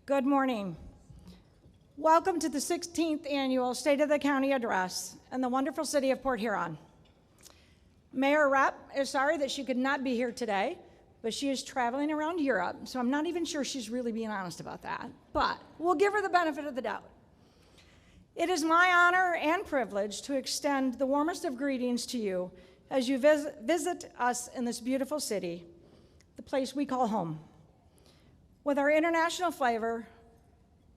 Good morning. Welcome to the 16th Annual State of the County Address in the wonderful city of Port Huron. Mayor Rep is sorry that she could not be here today, but she is traveling around Europe, so I'm not even sure she's really being honest about that, but we'll give her the benefit of the doubt. It is my honor and privilege to extend the warmest of greetings to you as you visit us in this beautiful city, the place we call home. With our international flavor,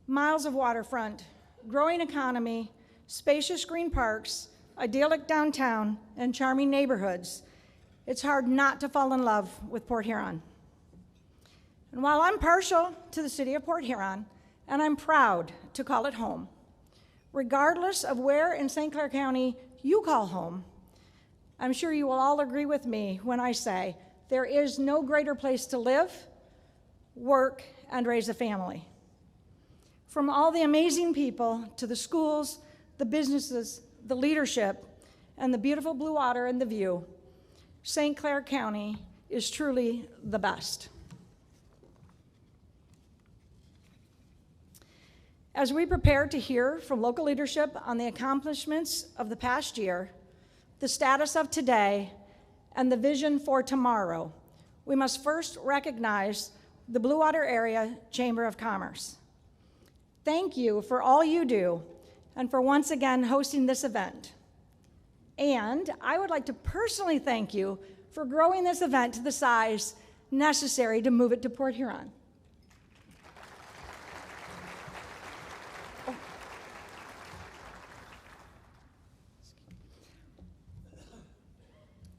miles of waterfront, growing economy, spacious green parks, idyllic downtown, and charming neighborhoods, it's hard not to fall in love with Port Huron. And while I'm partial to the city of Port Huron, and I'm proud to call it home, regardless of where in St. Clair County you call home, I'm sure you will all agree with me when I say there is no greater place to live, work, and raise a family. From all the amazing people to the schools, the businesses, the leadership, and the beautiful blue water and the view, St. Clair County is truly the best. As we prepare to hear from local leadership on the accomplishments of the past year, the status of today, and the vision for tomorrow, we must first recognize the Blue Water Area Chamber of Commerce. Thank you for all you do and for once again hosting this event. And I would like to personally thank you for growing this event to the size necessary to move it to Port Huron.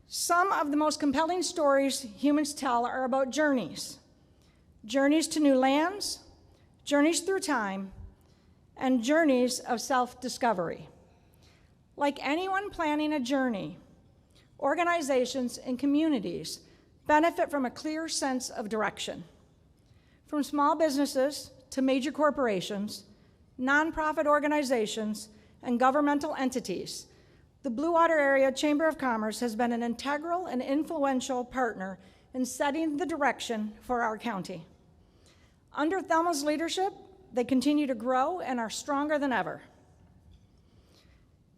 Some of the most compelling stories humans tell are about journeys. Journeys to new lands, journeys through time, and journeys of self-discovery. Like anyone planning a journey, organizations and communities benefit from a clear sense of direction. From small businesses to major corporations, nonprofit organizations, and governmental entities, the Blue Water Area Chamber of Commerce has been an integral and influential partner in setting the direction for our county. Under Thelma's leadership, they continue to grow and are stronger than ever.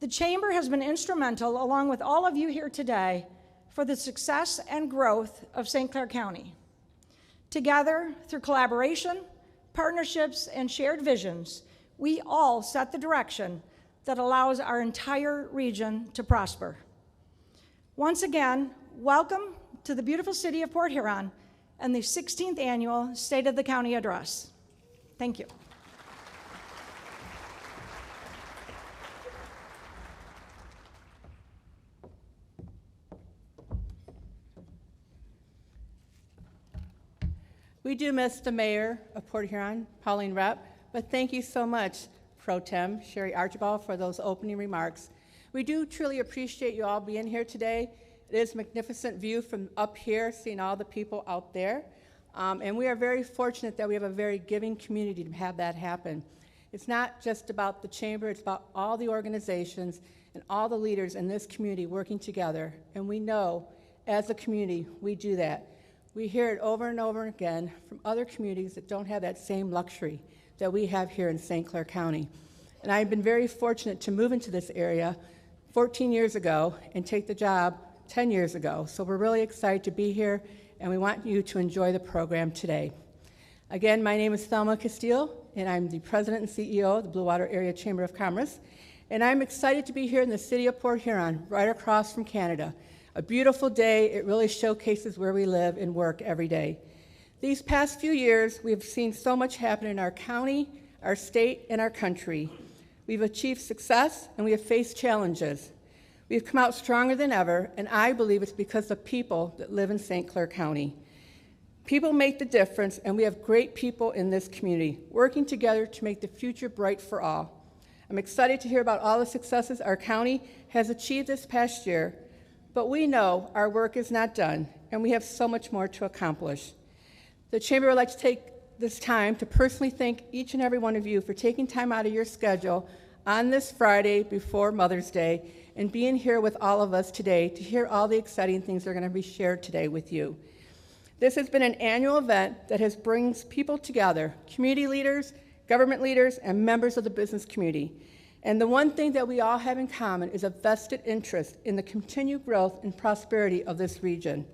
The Chamber has been instrumental, along with all of you here today, for the success and growth of St. Clair County. Together, through collaboration, partnerships, and shared visions, we all set the direction that allows our entire region to prosper. Once again, welcome to the beautiful city of Port Huron and the 16th Annual State of the County Address. Thank you. We do miss the mayor of Port Huron, Pauline Rep, but thank you so much, Pro Tem Sherry Archibald, for those opening remarks. We do truly appreciate you all being here today. It is a magnificent view from up here, seeing all the people out there. And we are very fortunate that we have a very giving community to have that happen. It's not just about the chamber, it's about all the organizations and all the leaders in this community working together. And we know, as a community, we do that. We hear it over and over again from other communities that don't have that same luxury that we have here in St. Clair County. And I've been very fortunate to move into this area 14 years ago and take the job 10 years ago. So we're really excited to be here, and we want you to enjoy the program today. Again, my name is Thelma Castile, and I'm the President and CEO of the Blue Water Area Chamber of Commerce. And I'm excited to be here in the city of Port Huron, right across from Canada. A beautiful day. It really showcases where we live and work every day. These past few years, we've seen so much happen in our county, our state, and our country. We've achieved success, and we have faced challenges. We've come out stronger than ever, and I believe it's because of people that live in St. Clair County. People make the difference, and we have great people in this community working together to make the future bright for all. I'm excited to hear about all the successes our county has achieved this past year, but we know our work is not done, and we have so much more to accomplish. The Chamber would like to take this time to personally thank each and every one of you for taking time out of your schedule on this Friday before Mother's Day and being here with all of us today to hear all the exciting things that are going to be shared today with you. This has been an annual event that has brings people together, community leaders, government leaders, and members of the business community. And the one thing that we all have in common is a vested interest in the continued growth and prosperity of this region.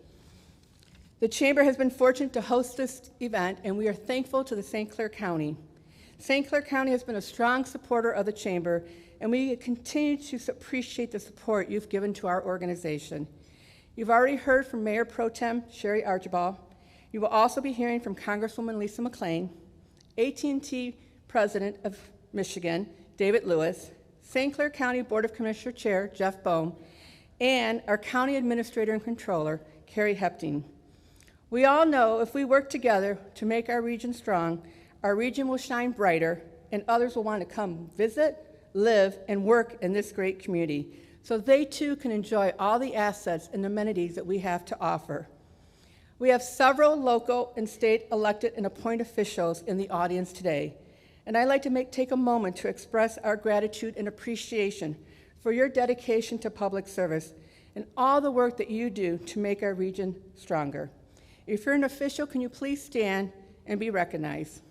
The Chamber has been fortunate to host this event, and we are thankful to the St. Clair County. St. Clair County has been a strong supporter of the Chamber, and we continue to appreciate the support you've given to our organization. You've already heard from Mayor Pro Tem Sherry Archibald. You will also be hearing from Congresswoman Lisa McClain, AT&T President of Michigan, David Lewis, St. Clair County Board of Commissioner Chair Jeff Bohm, and our County Administrator and Controller, Carrie Hepting. We all know if we work together to make our region strong, our region will shine brighter, and others will want to come visit, live, and work in this great community, so they too can enjoy all the assets and amenities that we have to offer. We have several local and state elected and appointed officials in the audience today, and I'd like to take a moment to express our gratitude and appreciation for your dedication to public service and all the work that you do to make our region stronger. If you're an official, can you please stand and be recognized?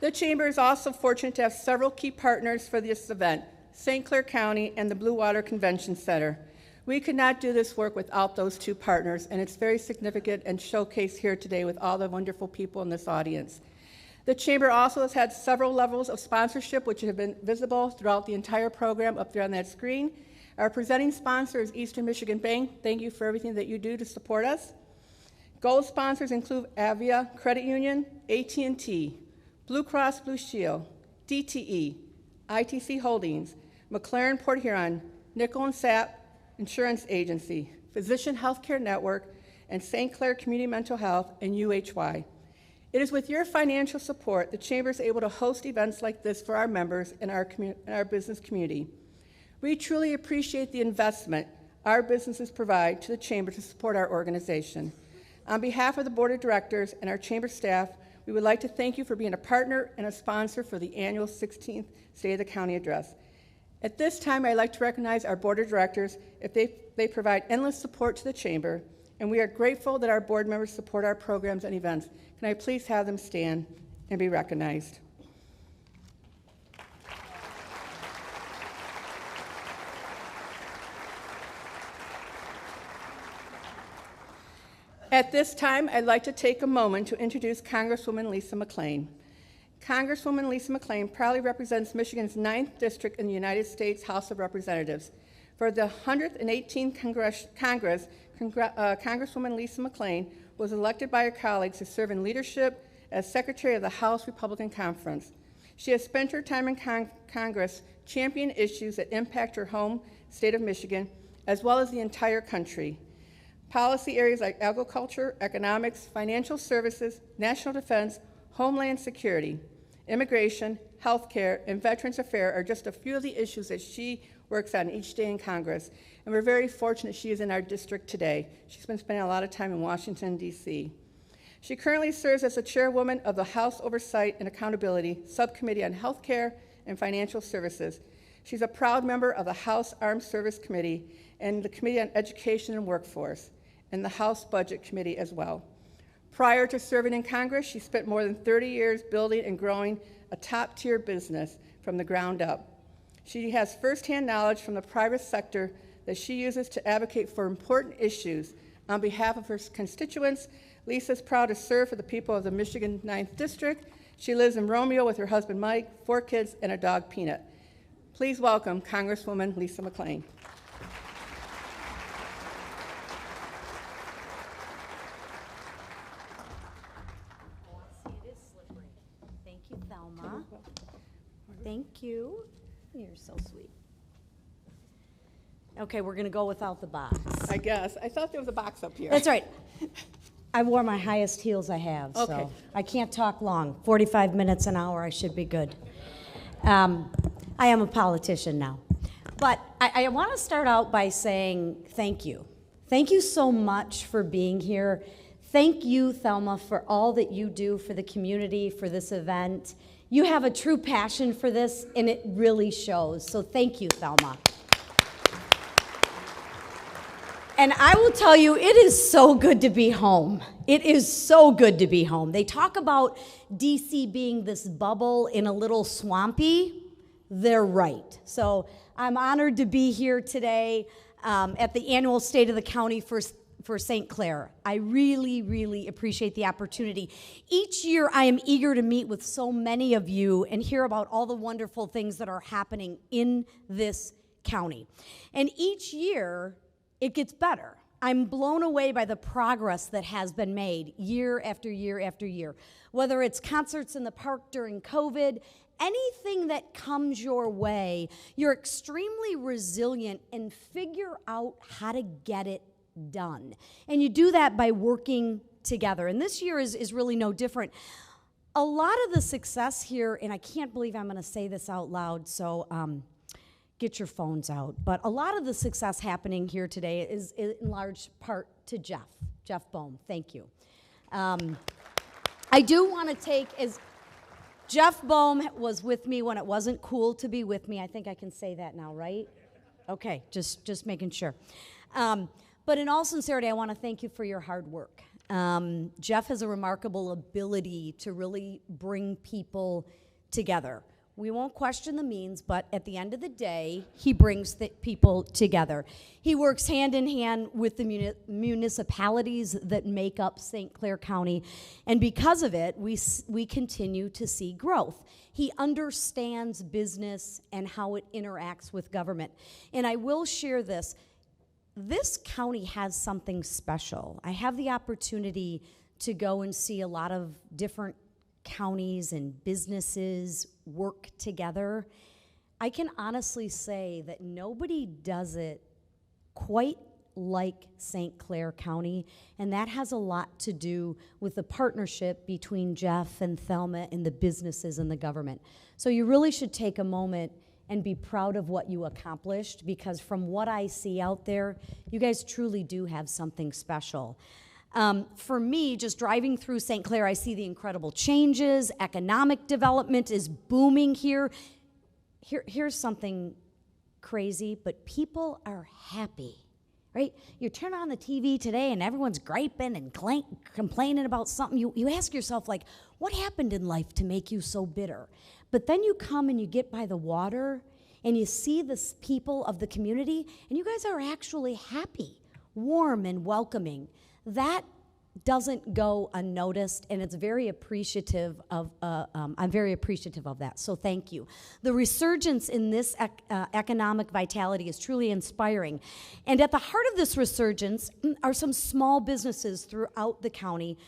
The Chamber is also fortunate to have several key partners for this event, St. Clair County and the Blue Water Convention Center. We could not do this work without those two partners, and it's very significant and showcased here today with all the wonderful people in this audience. The Chamber also has had several levels of sponsorship, which have been visible throughout the entire program up there on that screen. Our presenting sponsor is Eastern Michigan Bank. Thank you for everything that you do to support us. Gold sponsors include Avia Credit Union, AT&T, Blue Cross Blue Shield, DTE, ITC Holdings, McLaren Port Huron, Nickel & Sap Insurance Agency, Physician Healthcare Network, and St. Clair Community Mental Health, and UHY. It is with your financial support the Chamber is able to host events like this for our members and our business community. We truly appreciate the investment our businesses provide to the Chamber to support our organization. On behalf of the Board of Directors and our Chamber staff, we would like to thank you for being a partner and a sponsor for the annual 16th State of the County Address. At this time, I'd like to recognize our Board of Directors if they provide endless support to the Chamber, and we are grateful that our board members support our programs and events. Can I please have them stand and be recognized? At this time, I'd like to take a moment to introduce Congresswoman Lisa McClain. Congresswoman Lisa McClain proudly represents Michigan's 9th District in the United States House of Representatives. For the 118th Congress, Congresswoman Lisa McClain was elected by her colleagues to serve in leadership as Secretary of the House Republican Conference. She has spent her time in Congress championing issues that impact her home state of Michigan, as well as the entire country. Policy areas like agriculture, economics, financial services, national defense, homeland security, immigration, healthcare, and Veterans Affairs are just a few of the issues that she works on each day in Congress. And we're very fortunate she is in our district today. She's been spending a lot of time in Washington, D.C. She currently serves as the chairwoman of the House Oversight and Accountability Subcommittee on Healthcare and Financial Services. She's a proud member of the House Armed Service Committee and the Committee on Education and Workforce, and the House Budget Committee as well. Prior to serving in Congress, she spent more than 30 years building and growing a top-tier business from the ground up. She has firsthand knowledge from the private sector that she uses to advocate for important issues on behalf of her constituents. Lisa is proud to serve for the people of the Michigan 9th District. She lives in Romeo with her husband Mike, 4 kids, and a dog Peanut. Please welcome Congresswoman Lisa McClain. Thank you. You're so sweet. Okay, we're going to go without the box. I guess. I thought there was a box up here. That's right. I wore my highest heels I have, Okay. so I can't talk long. 45 minutes an hour, I should be good. I am a politician now. But I want to start out by saying thank you. Thank you so much for being here. Thank you, Thelma, for all that you do for the community, for this event. You have a true passion for this, and it really shows. So thank you, Thelma. And I will tell you, it is so good to be home. It is so good to be home. They talk about DC being this bubble in a little swampy. They're right. So I'm honored to be here today at the annual State of the County for St. Clair. I really, really appreciate the opportunity. Each year I am eager to meet with so many of you and hear about all the wonderful things that are happening in this county. And each year it gets better. I'm blown away by the progress that has been made year after year after year. Whether it's concerts in the park during COVID, anything that comes your way, you're extremely resilient and figure out how to get it done. And you do that by working together. And this year is really no different. A lot of the success here, and I can't believe I'm going to say this out loud, so get your phones out. But a lot of the success happening here today is in large part to Jeff Bohm. Thank you. I do want to take, as Jeff Bohm was with me when it wasn't cool to be with me. I think I can say that now, right? Okay, just making sure. But in all sincerity, I want to thank you for your hard work. Jeff has a remarkable ability to really bring people together. We won't question the means, but at the end of the day, he brings the people together. He works hand in hand with the municipalities that make up St. Clair County, and because of it, we continue to see growth. He understands business and how it interacts with government. And I will share this. This county has something special. I have the opportunity to go and see a lot of different counties and businesses work together. I can honestly say that nobody does it quite like St. Clair County, and that has a lot to do with the partnership between Jeff and Thelma and the businesses and the government. So you really should take a moment and be proud of what you accomplished, because from what I see out there, you guys truly do have something special. For me, just driving through St. Clair, I see the incredible changes. Economic development is booming here. Here's something crazy, but people are happy, right? You turn on the TV today and everyone's griping and complaining about something. You ask yourself, like, what happened in life to make you so bitter? But then you come and you get by the water and you see the people of the community, and you guys are actually happy, warm and welcoming. That doesn't go unnoticed, and it's very appreciative of. I'm very appreciative of that. So thank you. The resurgence in this economic vitality is truly inspiring, and at the heart of this resurgence are some small businesses throughout the county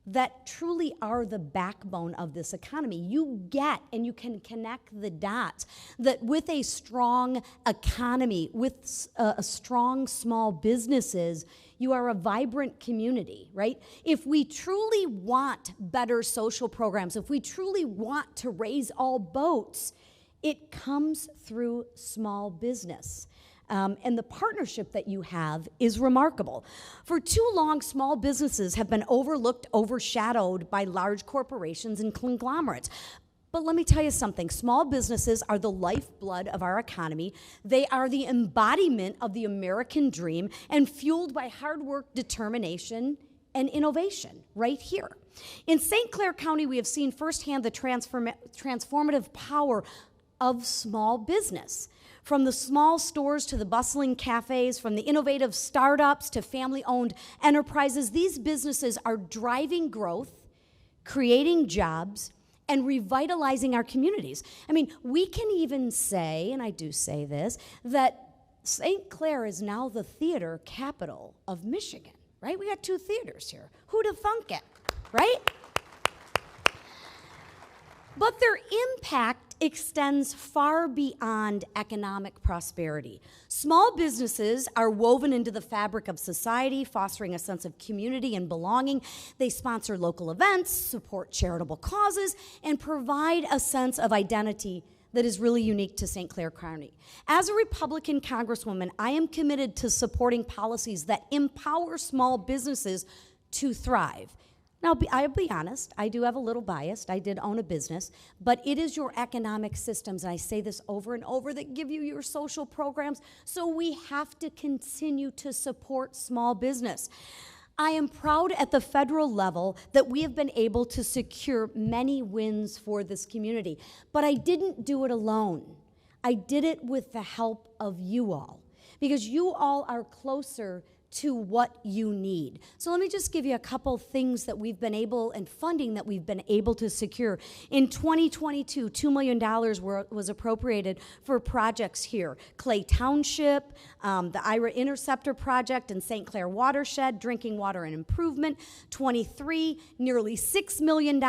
that truly are the backbone of this economy. You get, and you can connect the dots, that with a strong economy, with a strong small businesses, you are a vibrant community, right? If we truly want better social programs, if we truly want to raise all boats, it comes through small business. And the partnership that you have is remarkable. For too long, small businesses have been overlooked, overshadowed by large corporations and conglomerates. But let me tell you something. Small businesses are the lifeblood of our economy. They are the embodiment of the American dream and fueled by hard work, determination, and innovation right here. In St. Clair County, we have seen firsthand the transformative power of small business. From the small stores to the bustling cafes, from the innovative startups to family-owned enterprises, these businesses are driving growth, creating jobs, and revitalizing our communities. I mean, we can even say, and I do say this, that St. Clair is now the theater capital of Michigan, right? We got 2 theaters here. Who'd have thunk it, right? But their impact extends far beyond economic prosperity. Small businesses are woven into the fabric of society, fostering a sense of community and belonging. They sponsor local events, support charitable causes, and provide a sense of identity that is really unique to St. Clair County. As a Republican Congresswoman, I am committed to supporting policies that empower small businesses to thrive. Now, I'll be honest, I do have a little bias. I did own a business, but it is your economic systems, and I say this over and over, that give you your social programs, so we have to continue to support small business. I am proud at the federal level that we have been able to secure many wins for this community, but I didn't do it alone. I did it with the help of you all, because you all are closer to what you need. So let me just give you a couple things that we've been able, and funding that we've been able to secure. In 2022, $2 million was appropriated for projects here. Clay Township, the Ira Interceptor Project in St. Clair Watershed, drinking water and improvement. 23, nearly $6 million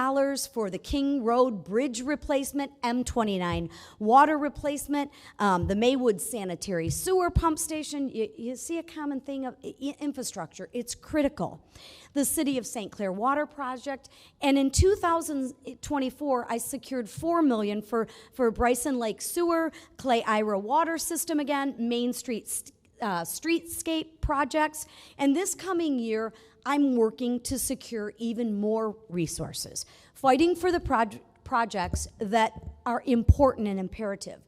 for the King Road Bridge replacement, M29 water replacement, the Maywood Sanitary Sewer Pump Station. You see a common thing of infrastructure. It's critical. The City of St. Clair Water Project, and in 2024, I secured $4 million for Bryson Lake Sewer, Clay Ira Water System again, Main Street streetscape projects, and this coming year, I'm working to secure even more resources, fighting for the projects that are important and imperative.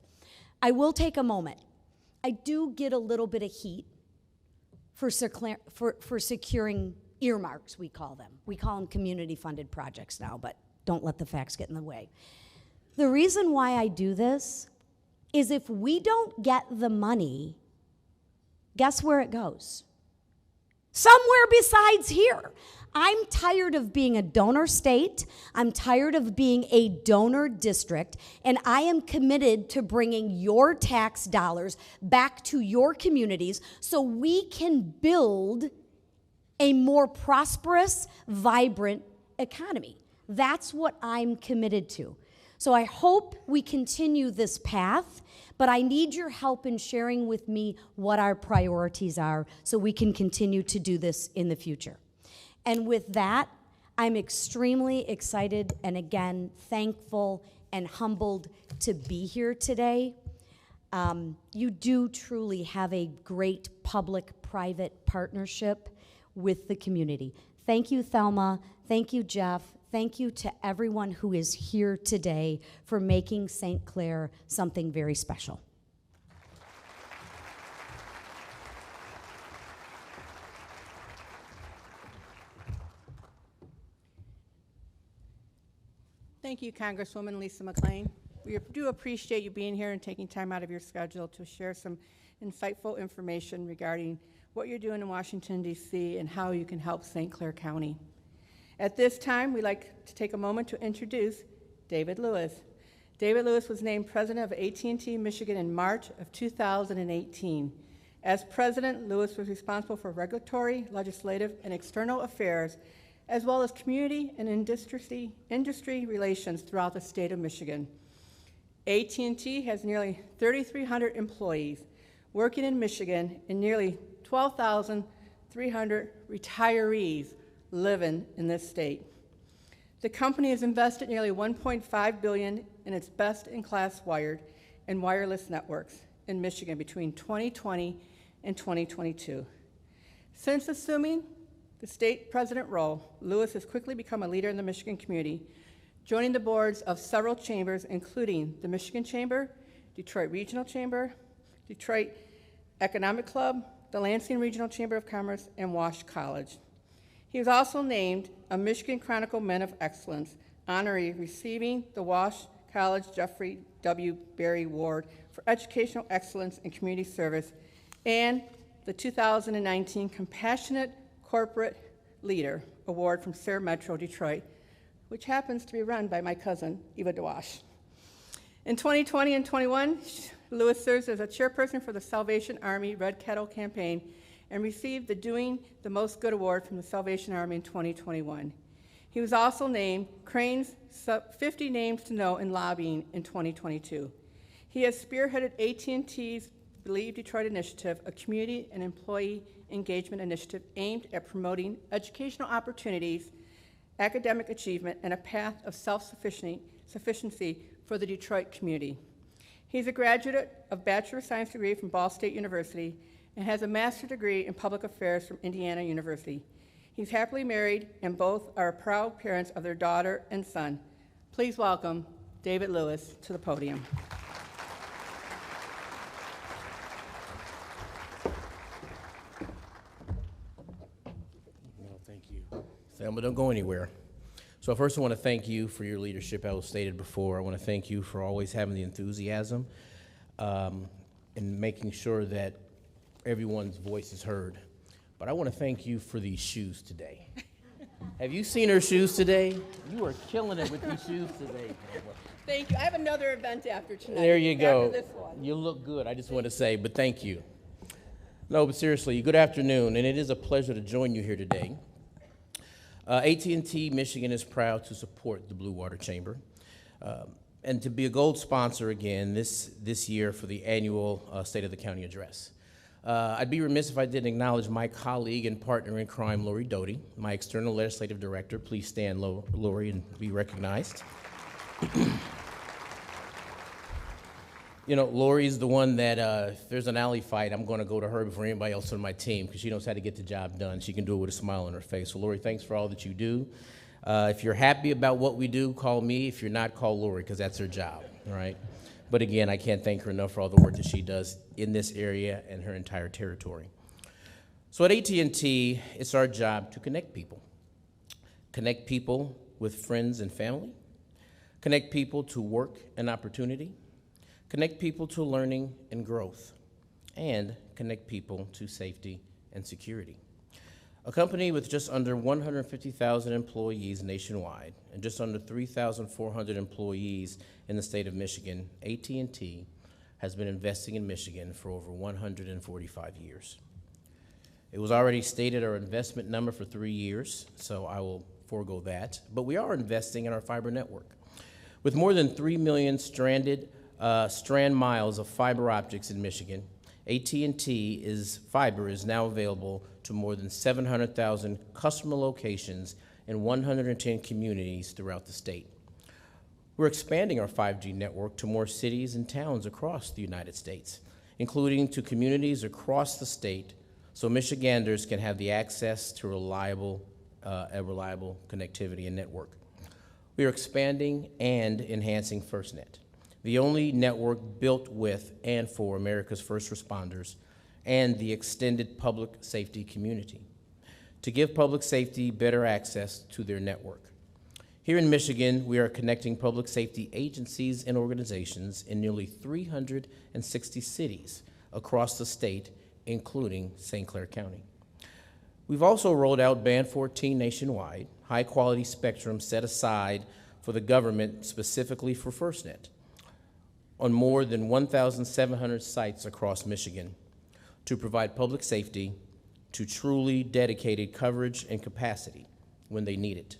I will take a moment. I do get a little bit of heat for securing earmarks, we call them. We call them community-funded projects now, but don't let the facts get in the way. The reason why I do this is if we don't get the money, guess where it goes? Somewhere besides here. I'm tired of being a donor state. I'm tired of being a donor district, and I am committed to bringing your tax dollars back to your communities so we can build a more prosperous, vibrant economy. That's what I'm committed to. So I hope we continue this path, but I need your help in sharing with me what our priorities are so we can continue to do this in the future. And with that, I'm extremely excited and again, thankful and humbled to be here today. You do truly have a great public-private partnership with the community. Thank you, Thelma. Thank you, Jeff. Thank you to everyone who is here today for making St. Clair something very special. Thank you, Congresswoman Lisa McLean. We do appreciate you being here and taking time out of your schedule to share some insightful information regarding what you're doing in Washington, D.C., and how you can help St. Clair County. At this time, we'd like to take a moment to introduce David Lewis. David Lewis was named president of AT&T Michigan in March of 2018. As president, Lewis was responsible for regulatory, legislative, and external affairs, as well as community and industry relations throughout the state of Michigan. AT&T has nearly 3,300 employees working in Michigan, and nearly 12,300 retirees living in this state. The company has invested nearly $1.5 billion in its best-in-class wired and wireless networks in Michigan between 2020 and 2022. Since assuming the state president role, Lewis has quickly become a leader in the Michigan community, joining the boards of several chambers, including the Michigan Chamber, Detroit Regional Chamber, Detroit Economic Club, the Lansing Regional Chamber of Commerce, and Wash College. He was also named a Michigan Chronicle Men of Excellence honoree, receiving the Wash College Jeffrey W. Berry Award for Educational Excellence and Community Service, and the 2019 Compassionate Corporate Leader Award from Sayre Metro Detroit, which happens to be run by my cousin, Eva DeWash. In 2020 and 21, Lewis serves as a chairperson for the Salvation Army Red Kettle Campaign and received the Doing the Most Good Award from the Salvation Army in 2021. He was also named Crane's 50 Names to Know in Lobbying in 2022. He has spearheaded AT&T's Believe Detroit initiative, a community and employee engagement initiative aimed at promoting educational opportunities, academic achievement, and a path of self-sufficiency for the Detroit community. He's a graduate of Bachelor of Science degree from Ball State University and has a master's degree in public affairs from Indiana University. He's happily married, and both are proud parents of their daughter and son. Please welcome David Lewis to the podium. Well, thank you. Thelma, don't go anywhere. So first I want to thank you for your leadership, as was stated before. I want to thank you for always having the enthusiasm and making sure that everyone's voice is heard. But I want to thank you for these shoes today. Have you seen her shoes today? You are killing it with these shoes today. Thank you. I have another event after tonight. There you go. After this one. You look good, I just want to say, but thank you. No, but seriously, good afternoon, and it is a pleasure to join you here today. AT&T Michigan is proud to support the Blue Water Chamber and to be a gold sponsor again this year for the annual State of the County Address. I'd be remiss if I didn't acknowledge my colleague and partner in crime, Lori Doty, my external legislative director. Please stand, Lori, and be recognized. You know, Lori's the one that if there's an alley fight, I'm going to go to her before anybody else on my team because she knows how to get the job done. She can do it with a smile on her face. So, Lori, thanks for all that you do. If you're happy about what we do, call me. If you're not, call Lori because that's her job, all right? But again, I can't thank her enough for all the work that she does in this area and her entire territory. So at AT&T, it's our job to connect people with friends and family, connect people to work and opportunity, connect people to learning and growth, and connect people to safety and security. A company with just under 150,000 employees nationwide and just under 3,400 employees in the state of Michigan, AT&T has been investing in Michigan for over 145 years. It was already stated our investment number for 3 years, so I will forego that, but we are investing in our fiber network. With more than 3 million strand miles of fiber optics in Michigan, AT&T fiber is now available to more than 700,000 customer locations in 110 communities throughout the state. We're expanding our 5G network to more cities and towns across the United States, including to communities across the state, so Michiganders can have the access to reliable connectivity and network. We are expanding and enhancing FirstNet, the only network built with and for America's first responders and the extended public safety community, to give public safety better access to their network. Here in Michigan, we are connecting public safety agencies and organizations in nearly 360 cities across the state, including St. Clair County. We've also rolled out Band 14 nationwide, high-quality spectrum set aside for the government specifically for FirstNet, on more than 1,700 sites across Michigan to provide public safety to truly dedicated coverage and capacity when they need it.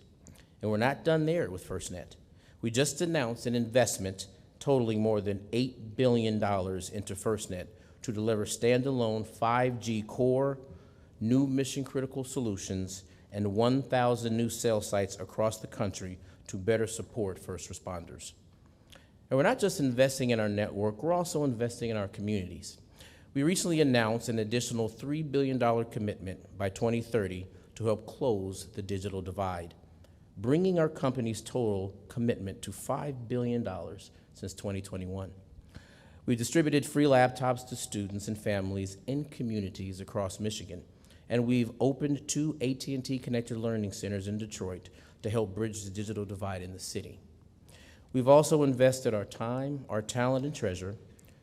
And we're not done there with FirstNet. We just announced an investment totaling more than $8 billion into FirstNet to deliver standalone 5G core, new mission-critical solutions, and 1,000 new cell sites across the country to better support first responders. And we're not just investing in our network, we're also investing in our communities. We recently announced an additional $3 billion commitment by 2030 to help close the digital divide, bringing our company's total commitment to $5 billion since 2021. We've distributed free laptops to students and families in communities across Michigan, and we've opened 2 AT&T Connected Learning Centers in Detroit to help bridge the digital divide in the city. We've also invested our time, our talent, and treasure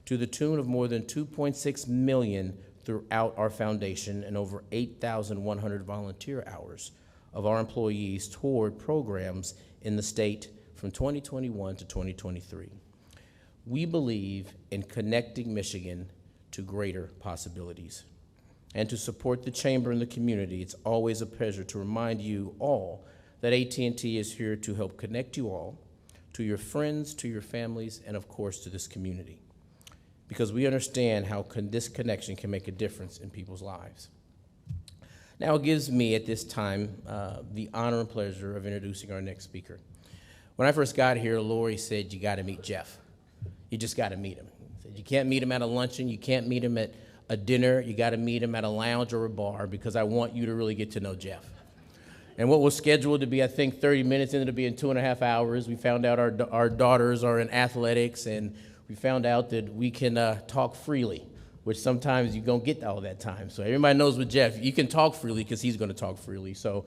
to the tune of more than $2.6 million throughout our foundation and over 8,100 volunteer hours of our employees toward programs in the state from 2021 to 2023. We believe in connecting Michigan to greater possibilities. And to support the Chamber and the community, it's always a pleasure to remind you all that AT&T is here to help connect you all, to your friends, to your families, and of course to this community, because we understand how this connection can make a difference in people's lives. Now it gives me at this time the honor and pleasure of introducing our next speaker. When I first got here, Lori said, you gotta meet Jeff. You just gotta meet him. Said, you can't meet him at a luncheon, you can't meet him at a dinner, you gotta meet him at a lounge or a bar because I want you to really get to know Jeff. And what was scheduled to be, I think, 30 minutes ended up being 2.5 hours. We found out our daughters are in athletics, and we found out that we can talk freely, which sometimes you don't get all that time. So everybody knows with Jeff, you can talk freely because he's going to talk freely. So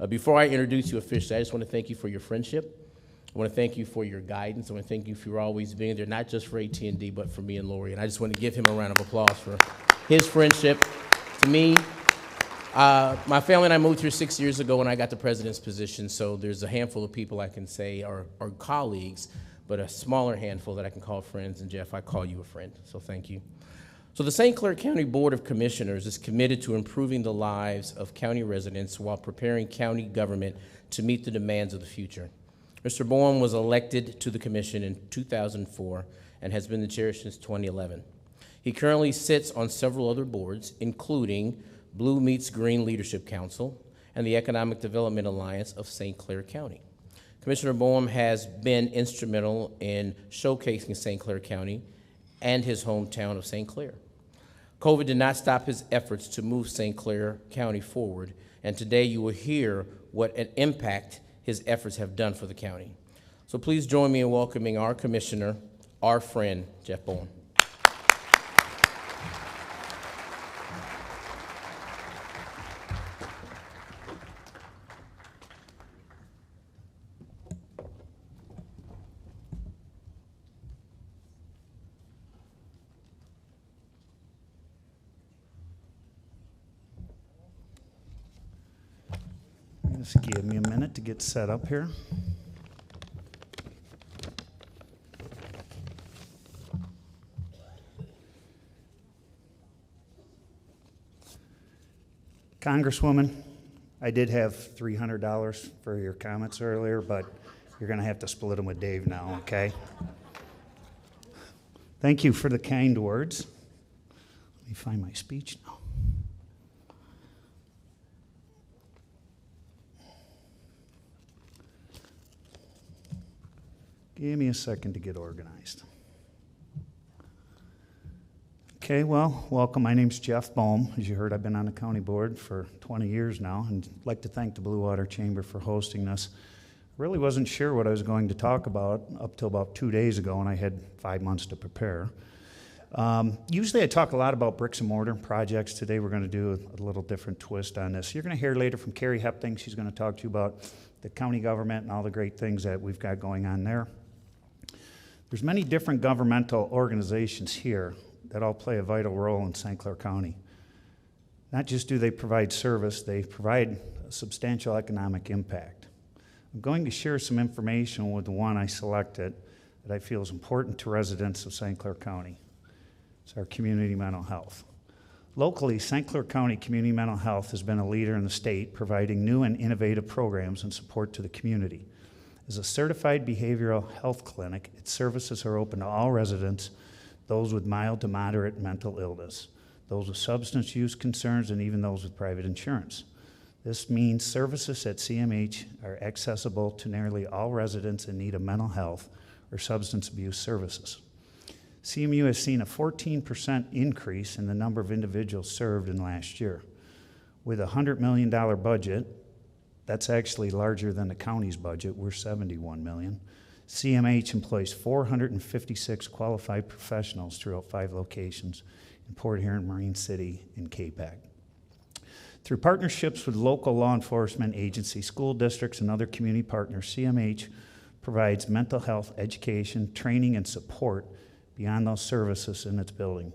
before I introduce you officially, I just want to thank you for your friendship. I want to thank you for your guidance. I want to thank you for always being there, not just for AT&D, but for me and Lori. And I just want to give him a round of applause for his friendship to me. My family and I moved here 6 years ago when I got the president's position, so there's a handful of people I can say are colleagues, but a smaller handful that I can call friends. And Jeff, I call you a friend, so thank you. So the St. Clair County Board of Commissioners is committed to improving the lives of county residents while preparing county government to meet the demands of the future. Mr. Bowen was elected to the commission in 2004 and has been the chair since 2011. He currently sits on several other boards, including Blue Meets Green Leadership Council and the Economic Development Alliance of St. Clair County. Commissioner Bowen has been instrumental in showcasing St. Clair County and his hometown of St. Clair. COVID did not stop his efforts to move St. Clair County forward, and today you will hear what an impact his efforts have done for the county. So please join me in welcoming our commissioner, our friend, Jeff Bowen. Just give me a minute to get set up here. Congresswoman, I did have $300 for your comments earlier, but you're going to have to split them with Dave now, okay? Thank you for the kind words. Let me find my speech now. Give me a second to get organized. Okay, well, welcome. My name's Jeff Bohm. As you heard, I've been on the county board for 20 years now, and I'd like to thank the Blue Water Chamber for hosting this. I really wasn't sure what I was going to talk about up till about 2 days ago, and I had 5 months to prepare. Usually I talk a lot about bricks and mortar projects. Today we're going to do a little different twist on this. You're going to hear later from Carrie Hepting. She's going to talk to you about the county government and all the great things that we've got going on there. There's many different governmental organizations here that all play a vital role in St. Clair County. Not just do they provide service, they provide a substantial economic impact. I'm going to share some information with the one I selected that I feel is important to residents of St. Clair County. It's our community mental health. Locally, St. Clair County Community Mental Health has been a leader in the state, providing new and innovative programs and support to the community. As a certified behavioral health clinic, its services are open to all residents, those with mild to moderate mental illness, those with substance use concerns, and even those with private insurance. This means services at CMH are accessible to nearly all residents in need of mental health or substance abuse services. CMU has seen a 14% increase in the number of individuals served in last year. With a $100 million budget, that's actually larger than the county's budget. We're $71 million. CMH employs 456 qualified professionals throughout 5 locations in Port Huron, Marine City, and Capac. Through partnerships with local law enforcement agencies, school districts, and other community partners, CMH provides mental health education, training, and support beyond those services in its building.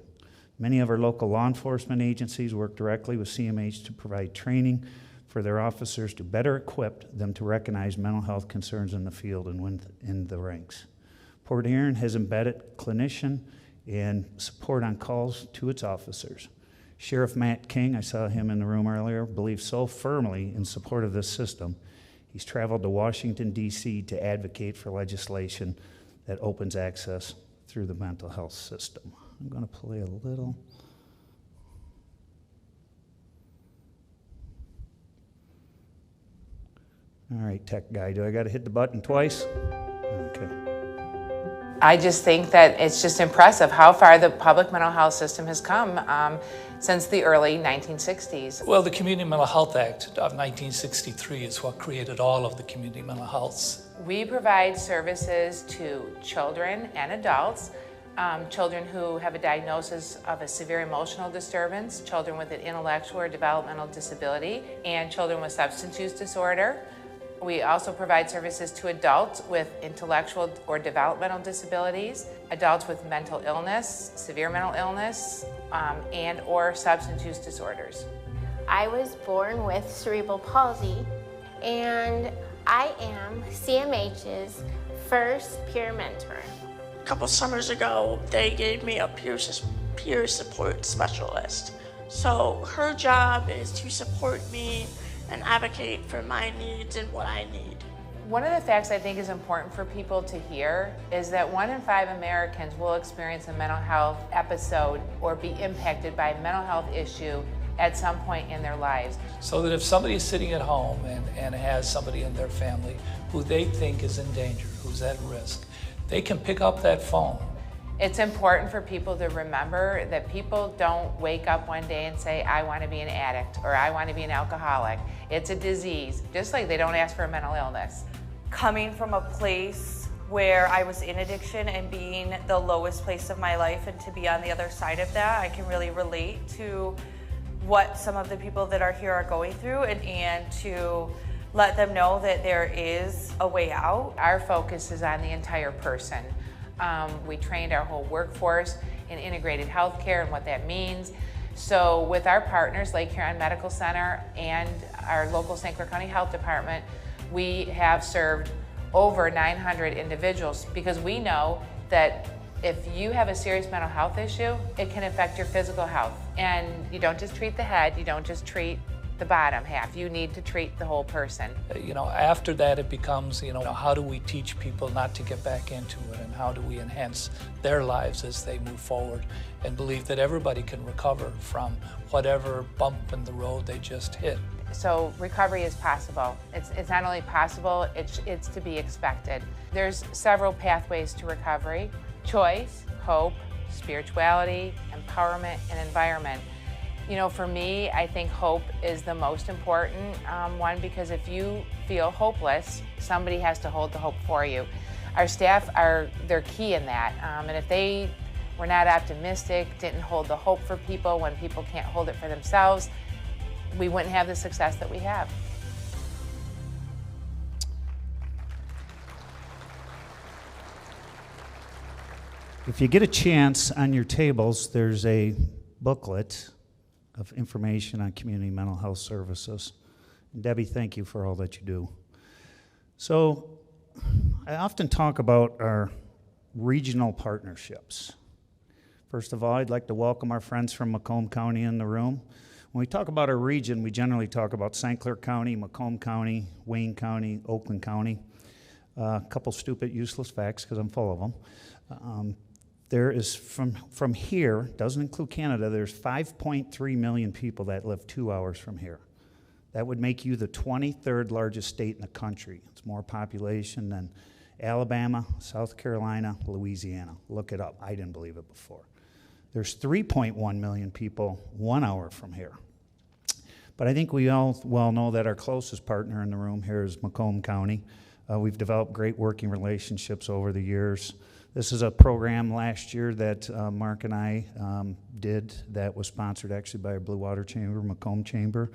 Many of our local law enforcement agencies work directly with CMH to provide training for their officers to better equip them to recognize mental health concerns in the field and within the ranks. Port Huron has embedded clinician and support on calls to its officers. Sheriff Matt King, I saw him in the room earlier, believes so firmly in support of this system, he's traveled to Washington, D.C. to advocate for legislation that opens access through the mental health system. I'm going to play a little. All right, tech guy, do I got to hit the button twice? Okay. I just think that it's just impressive how far the public mental health system has come since the early 1960s. Well, the Community Mental Health Act of 1963 is what created all of the community mental healths. We provide services to children and adults, children who have a diagnosis of a severe emotional disturbance, children with an intellectual or developmental disability, and children with substance use disorder. We also provide services to adults with intellectual or developmental disabilities, adults with mental illness, severe mental illness, and or substance use disorders. I was born with cerebral palsy, and I am CMH's first peer mentor. A couple summers ago, they gave me a peer support specialist. So her job is to support me and advocate for my needs and what I need. One of the facts I think is important for people to hear is that 1 in 5 Americans will experience a mental health episode or be impacted by a mental health issue at some point in their lives. So that if somebody is sitting at home and has somebody in their family who they think is in danger, who's at risk, they can pick up that phone. It's important for people to remember that people don't wake up one day and say, I want to be an addict or I want to be an alcoholic. It's a disease, just like they don't ask for a mental illness. Coming from a place where I was in addiction and being the lowest place of my life, and to be on the other side of that, I can really relate to what some of the people that are here are going through, and to let them know that there is a way out. Our focus is on the entire person. We trained our whole workforce in integrated healthcare and what that means. So with our partners, Lake Huron Medical Center and our local St. Clair County Health Department, we have served over 900 individuals, because we know that if you have a serious mental health issue, it can affect your physical health. And you don't just treat the head, you don't just treat the bottom half. You need to treat the whole person. After that it becomes, how do we teach people not to get back into it, and how do we enhance their lives as they move forward, and believe that everybody can recover from whatever bump in the road they just hit. So recovery is possible. It's not only possible, it's to be expected. There's several pathways to recovery: choice, hope, spirituality, empowerment, and environment. For me, I think hope is the most important one, because if you feel hopeless, somebody has to hold the hope for you. Our staff they're key in that. And if they were not optimistic, didn't hold the hope for people when people can't hold it for themselves, we wouldn't have the success that we have. If you get a chance, on your tables, there's a booklet of information on community mental health services. And Debbie, thank you for all that you do. So I often talk about our regional partnerships. First of all, I'd like to welcome our friends from Macomb County in the room. When we talk about our region, we generally talk about St. Clair County, Macomb County, Wayne County, Oakland County. A couple stupid, useless facts, because I'm full of them. There is, from here, doesn't include Canada, there's 5.3 million people that live 2 hours from here. That would make you the 23rd largest state in the country. It's more population than Alabama, South Carolina, Louisiana. Look it up. I didn't believe it before. There's 3.1 million people 1 hour from here. But I think we all well know that our closest partner in the room here is Macomb County. We've developed great working relationships over the years. This is a program last year that Mark and I did that was sponsored actually by our Blue Water Chamber, Macomb Chamber,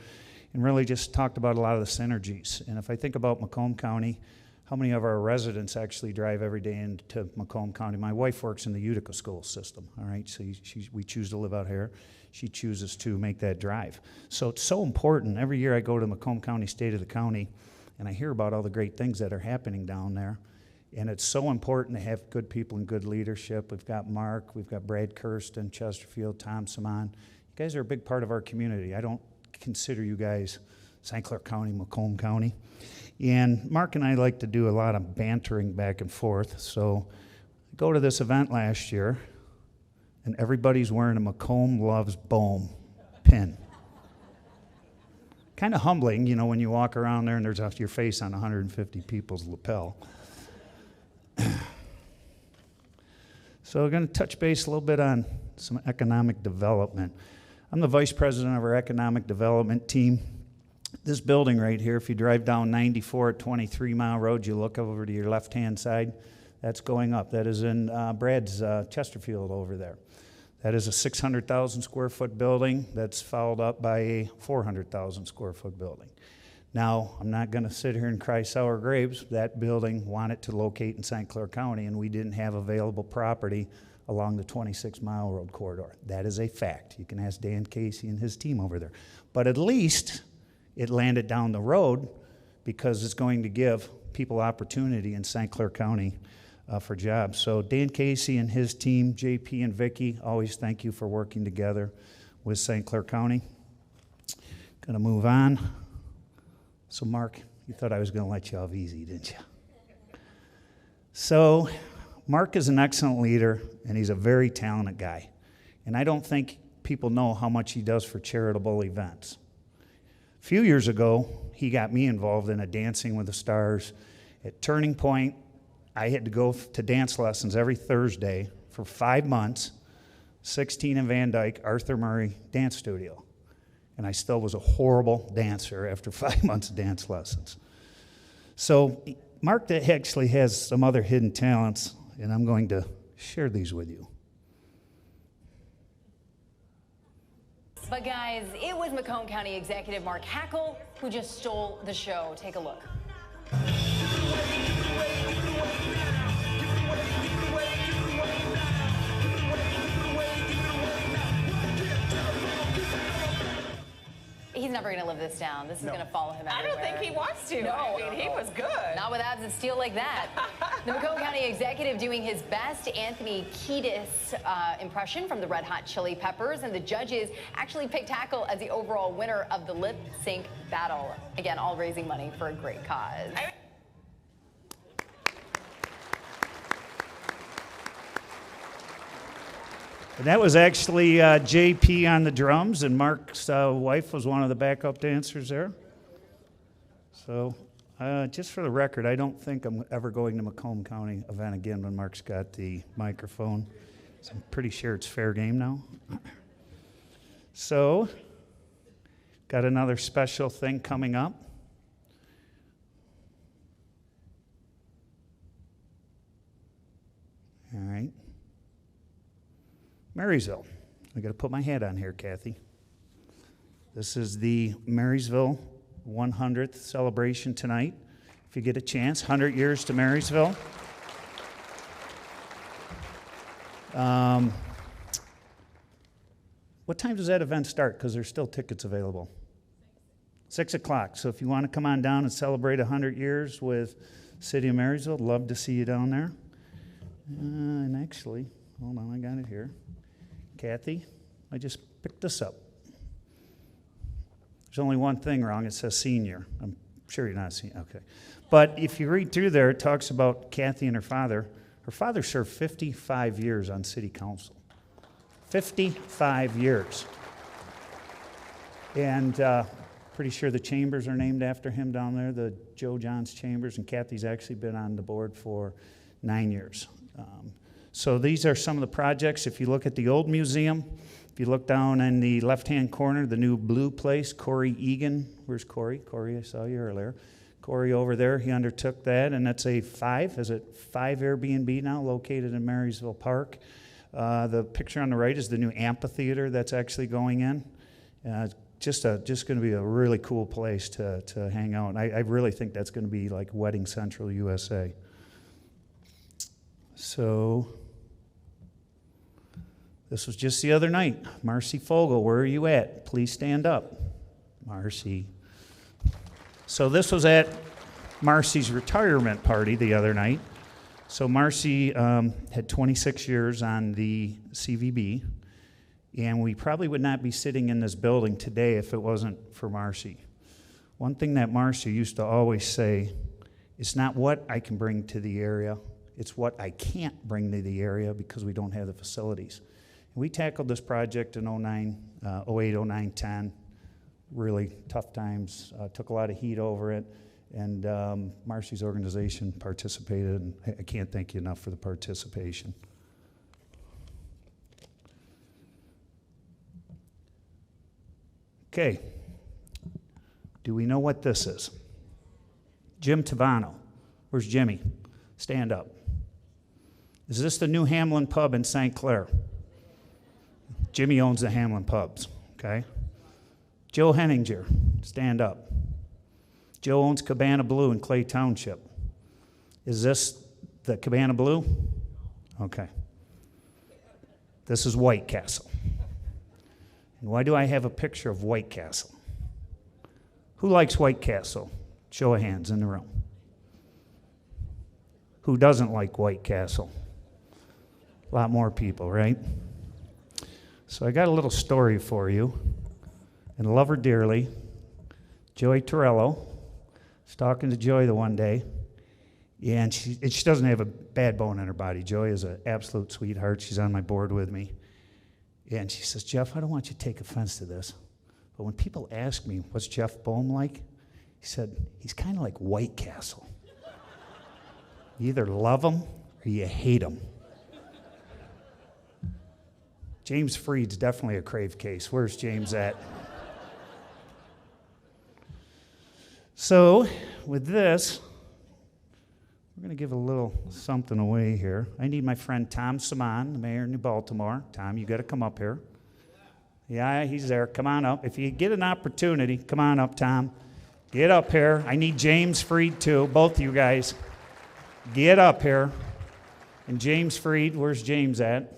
and really just talked about a lot of the synergies. And if I think about Macomb County, how many of our residents actually drive every day into Macomb County? My wife works in the Utica school system, all right? So we choose to live out here. She chooses to make that drive. So it's so important. Every year I go to Macomb County, State of the County, and I hear about all the great things that are happening down there. And it's so important to have good people and good leadership. We've got Mark, we've got Brad Kirsten, Chesterfield, Tom Saman. You guys are a big part of our community. I don't consider you guys St. Clair County, Macomb County. And Mark and I like to do a lot of bantering back and forth. So I go to this event last year, and everybody's wearing a Macomb Loves Bohm pin. Kind of humbling, when you walk around there and there's your face on 150 people's lapel. So we're going to touch base a little bit on some economic development. I'm the vice president of our economic development team. This building right here, if you drive down 94 at 23 Mile Road, you look over to your left-hand side, that's going up. That is in Brad's Chesterfield over there. That is a 600,000 square foot building that's followed up by a 400,000 square foot building. Now, I'm not going to sit here and cry sour grapes. That building wanted to locate in St. Clair County, and we didn't have available property along the 26 Mile Road corridor. That is a fact. You can ask Dan Casey and his team over there. But at least it landed down the road because it's going to give people opportunity in St. Clair County for jobs. So Dan Casey and his team, JP and Vicky, always thank you for working together with St. Clair County. Going to move on. So Mark, you thought I was going to let you off easy, didn't you? So Mark is an excellent leader, and he's a very talented guy. And I don't think people know how much he does for charitable events. A few years ago, he got me involved in a Dancing with the Stars. At Turning Point, I had to go to dance lessons every Thursday for 5 months, 16 in Van Dyke, Arthur Murray Dance Studio. And I still was a horrible dancer after 5 months of dance lessons. So Mark actually has some other hidden talents, and I'm going to share these with you. But guys, it was Macomb County Executive Mark Hackle who just stole the show. Take a look. He's never going to live this down. This is going to follow him everywhere. I don't think he wants to. No, I mean, he was good. Not with abs and steel like that. The Macomb County executive doing his best Anthony Kiedis impression from the Red Hot Chili Peppers, and the judges actually picked Hackle as the overall winner of the lip sync battle. Again, all raising money for a great cause. And that was actually JP on the drums, and Mark's wife was one of the backup dancers there. So just for the record, I don't think I'm ever going to Macomb County event again when Mark's got the microphone. So I'm pretty sure it's fair game now. So, got another special thing coming up. All right. Marysville. I got to put my hat on here, Kathy. This is the Marysville 100th celebration tonight. If you get a chance, 100 years to Marysville. What time does that event start? Because there's still tickets available. 6 o'clock. So if you want to come on down and celebrate 100 years with City of Marysville, love to see you down there. And actually, hold on, I got it here. Kathy, I just picked this up. There's only one thing wrong. It says senior. I'm sure you're not a senior. Okay. But if you read through there, it talks about Kathy and her father. Her father served 55 years on city council. 55 years. And pretty sure the chambers are named after him down there, the Joe Johns Chambers, and Kathy's actually been on the board for 9 years. So these are some of the projects. If you look at the old museum, if you look down in the left-hand corner, the new blue place, Corey Egan. Where's Corey? Corey, I saw you earlier. Corey over there, he undertook that, and that's a 5 Airbnb now located in Marysville Park. The picture on the right is the new amphitheater that's actually going in. Just going to be a really cool place to hang out. And I really think that's going to be like Wedding Central USA. So this was just the other night. Marcy Fogel, where are you at? Please stand up. Marcy. So this was at Marcy's retirement party the other night. So Marcy had 26 years on the CVB, and we probably would not be sitting in this building today if it wasn't for Marcy. One thing that Marcy used to always say, it's not what I can bring to the area, it's what I can't bring to the area because we don't have the facilities. And we tackled this project in 08, 09, 10. Really tough times, took a lot of heat over it, and Marcy's organization participated, and I can't thank you enough for the participation. Okay. Do we know what this is? Jim Tavano. Where's Jimmy? Stand up. Is this the new Hamlin Pub in St. Clair? Jimmy owns the Hamlin Pubs, okay? Joe Henninger, stand up. Joe owns Cabana Blue in Clay Township. Is this the Cabana Blue? Okay. This is White Castle. And why do I have a picture of White Castle? Who likes White Castle? Show of hands in the room. Who doesn't like White Castle? A lot more people, right? So I got a little story for you, and love her dearly. Joey Torello. I was talking to Joy the one day, and she doesn't have a bad bone in her body. Joy is an absolute sweetheart. She's on my board with me. And she says, Jeff, I don't want you to take offense to this, but when people ask me, what's Jeff Bohm like? He said, he's kind of like White Castle. You either love him or you hate him. James Freed's definitely a crave case. Where's James at? So, with this, we're going to give a little something away here. I need my friend Tom Saman, the mayor of New Baltimore. Tom, you got to come up here. Yeah, he's there. Come on up. If you get an opportunity, come on up, Tom. Get up here. I need James Freed, too. Both of you guys. Get up here. And James Freed, where's James at?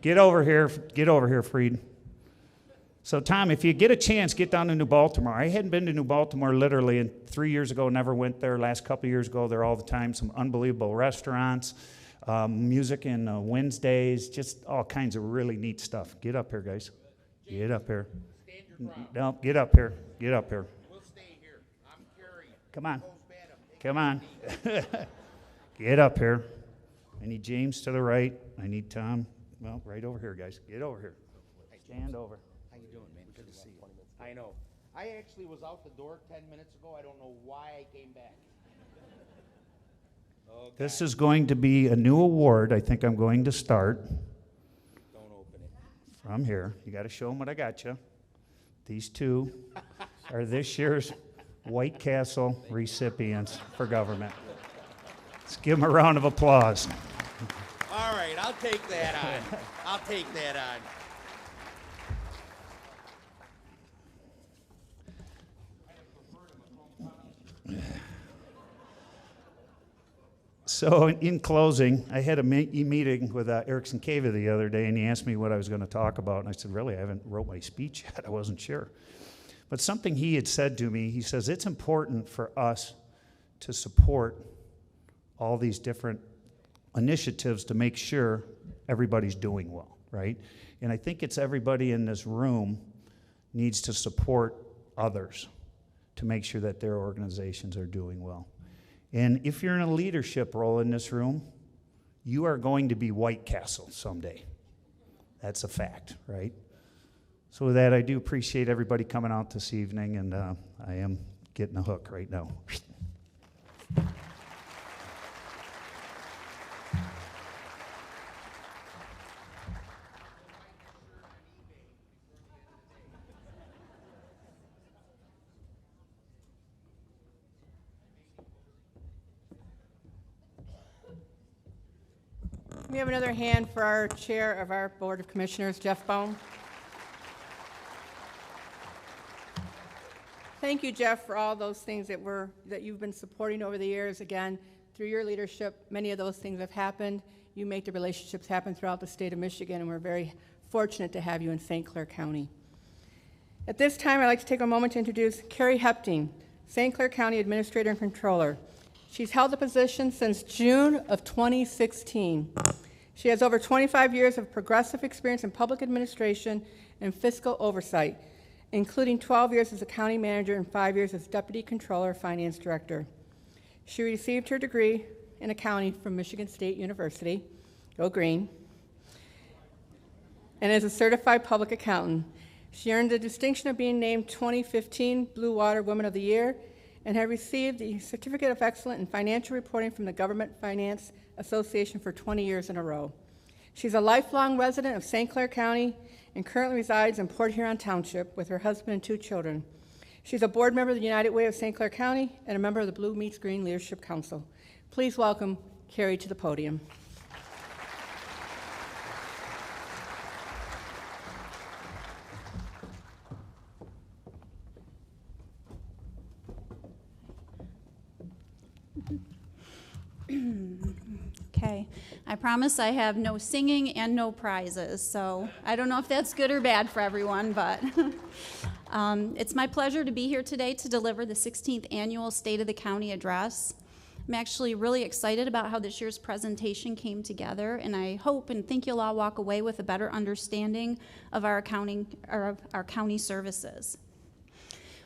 Get over here. Get over here, Freed. So, Tom, if you get a chance, get down to New Baltimore. I hadn't been to New Baltimore literally, and 3 years ago, never went there. Last couple of years ago, there all the time. Some unbelievable restaurants, music and Wednesdays, just all kinds of really neat stuff. Get up here, guys. Get up here. No, get up here. Get up here. We'll stay here. I'm carrying. Come on. Come on. Get up here. I need James to the right. I need Tom. Well, right over here, guys. Get over here. Stand over. How you doing, man? Good to see you. I know. I actually was out the door 10 minutes ago. I don't know why I came back. Okay. This is going to be a new award. I think I'm going to start. Don't open it. From here. You got to show them what I got you. These two are this year's White Castle recipients for government. Let's give them a round of applause. All right, I'll take that on. I'll take that on. So in closing, I had a meeting with Erickson Cava the other day, and he asked me what I was going to talk about, and I said, really, I haven't wrote my speech yet. I wasn't sure. But something he had said to me, he says, it's important for us to support all these different initiatives to make sure everybody's doing well, right? And I think it's everybody in this room needs to support others to make sure that their organizations are doing well. And if you're in a leadership role in this room, you are going to be White Castle someday. That's a fact, right? So with that, I do appreciate everybody coming out this evening, and I am getting a hook right now. We have another hand for our chair of our Board of Commissioners, Jeff Bohm. Thank you, Jeff, for all those things that you've been supporting over the years. Again, through your leadership, many of those things have happened. You make the relationships happen throughout the state of Michigan, and we're very fortunate to have you in St. Clair County. At this time, I'd like to take a moment to introduce Carrie Hepting, St. Clair County Administrator and Controller. She's held the position since June of 2016. She has over 25 years of progressive experience in public administration and fiscal oversight, including 12 years as a county manager and 5 years as deputy controller finance director. She received her degree in accounting from Michigan State University, go Green, and is a certified public accountant. She earned the distinction of being named 2015 Blue Water Woman of the Year and had received the Certificate of Excellence in Financial Reporting from the Government Finance Association for 20 years in a row. She's a lifelong resident of St. Clair County and currently resides in Port Huron Township with her husband and 2 children. She's a board member of the United Way of St. Clair County and a member of the Blue Meets Green Leadership Council. Please welcome Carrie to the podium. Okay, I promise I have no singing and no prizes, so I don't know if that's good or bad for everyone, but it's my pleasure to be here today to deliver the 16th Annual State of the County Address. I'm actually really excited about how this year's presentation came together, and I hope and think you'll all walk away with a better understanding of our county services.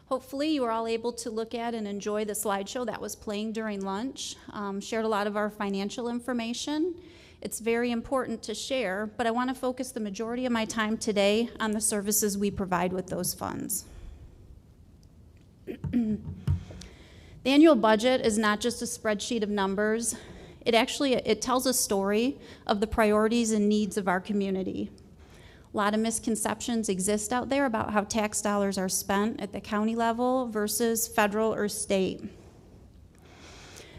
Hopefully you were all able to look at and enjoy the slideshow that was playing during lunch. Shared a lot of our financial information. It's very important to share, but I want to focus the majority of my time today on the services we provide with those funds. The annual budget is not just a spreadsheet of numbers. It tells a story of the priorities and needs of our community. A lot of misconceptions exist out there about how tax dollars are spent at the county level versus federal or state.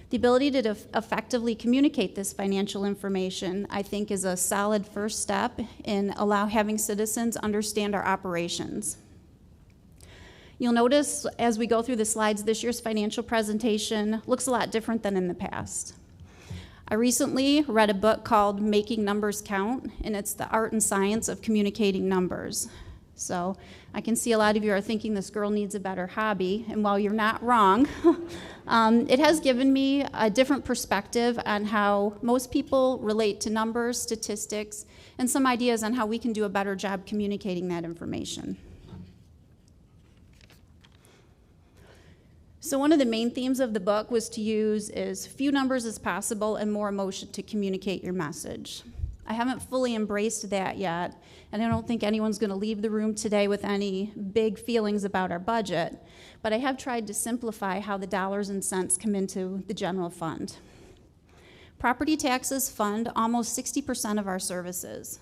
The ability to effectively communicate this financial information, I think, is a solid first step in having citizens understand our operations. You'll notice as we go through the slides, this year's financial presentation looks a lot different than in the past. I recently read a book called Making Numbers Count, and it's the art and science of communicating numbers. So I can see a lot of you are thinking this girl needs a better hobby, and while you're not wrong, it has given me a different perspective on how most people relate to numbers, statistics, and some ideas on how we can do a better job communicating that information. So one of the main themes of the book was to use as few numbers as possible and more emotion to communicate your message. I haven't fully embraced that yet, and I don't think anyone's going to leave the room today with any big feelings about our budget, but I have tried to simplify how the dollars and cents come into the general fund. Property taxes fund almost 60% of our services.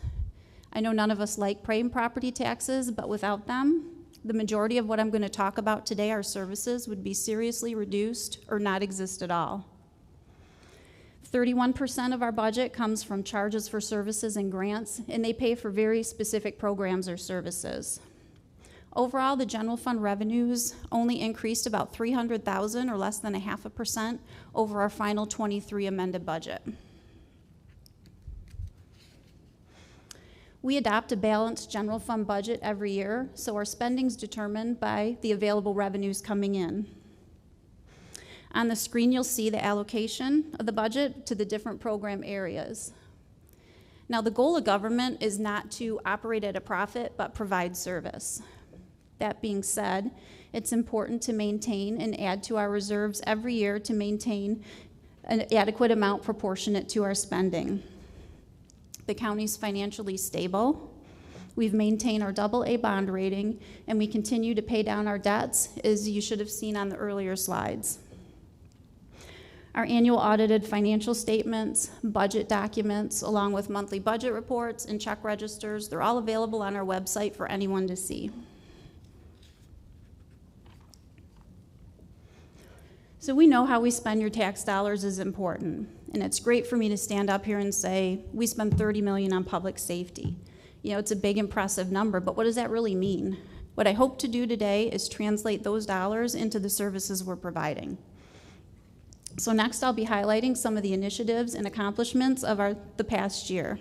I know none of us like paying property taxes, but without them, the majority of what I'm going to talk about today, our services, would be seriously reduced or not exist at all. 31% of our budget comes from charges for services and grants, and they pay for very specific programs or services. Overall, the general fund revenues only increased about $300,000 or less than 0.5% over our final 23 amended budget. We adopt a balanced general fund budget every year, so our spending is determined by the available revenues coming in. On the screen, you'll see the allocation of the budget to the different program areas. Now, the goal of government is not to operate at a profit, but provide service. That being said, it's important to maintain and add to our reserves every year to maintain an adequate amount proportionate to our spending. The county's financially stable. We've maintained our AA bond rating, and we continue to pay down our debts, as you should have seen on the earlier slides. Our annual audited financial statements, budget documents, along with monthly budget reports and check registers, they're all available on our website for anyone to see. So we know how we spend your tax dollars is important, and it's great for me to stand up here and say, we spend $30 million on public safety. You know, it's a big, impressive number, but what does that really mean? What I hope to do today is translate those dollars into the services we're providing. So next I'll be highlighting some of the initiatives and accomplishments of the past year.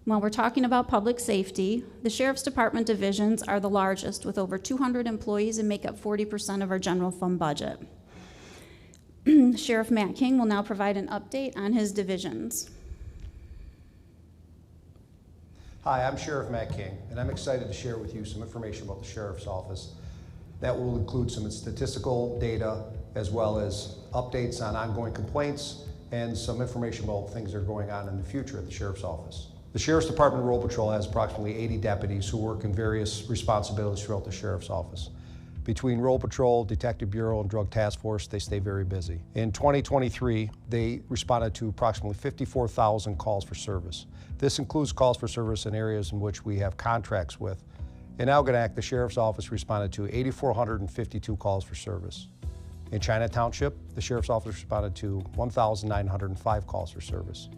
While we're talking about public safety, the Sheriff's Department divisions are the largest with over 200 employees and make up 40% of our general fund budget. Sheriff Matt King will now provide an update on his divisions. Hi, I'm Sheriff Matt King, and I'm excited to share with you some information about the Sheriff's Office. That will include some statistical data as well as updates on ongoing complaints and some information about things that are going on in the future at the Sheriff's Office. The Sheriff's Department Road Patrol has approximately 80 deputies who work in various responsibilities throughout the Sheriff's Office. Between Roll Patrol, Detective Bureau, and Drug Task Force, they stay very busy. In 2023, they responded to approximately 54,000 calls for service. This includes calls for service in areas in which we have contracts with. In Algonac, the Sheriff's Office responded to 8,452 calls for service. In China Township, the Sheriff's Office responded to 1,905 calls for service.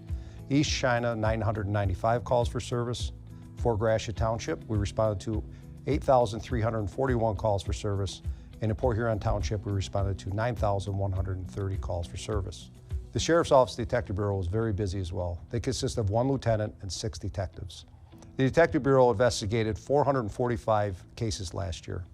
East China, 995 calls for service. Fort Gratiot Township, we responded to 8,341 calls for service, and in Port Huron Township, we responded to 9,130 calls for service. The Sheriff's Office Detective Bureau is very busy as well. They consist of 1 lieutenant and 6 detectives. The Detective Bureau investigated 445 cases last year.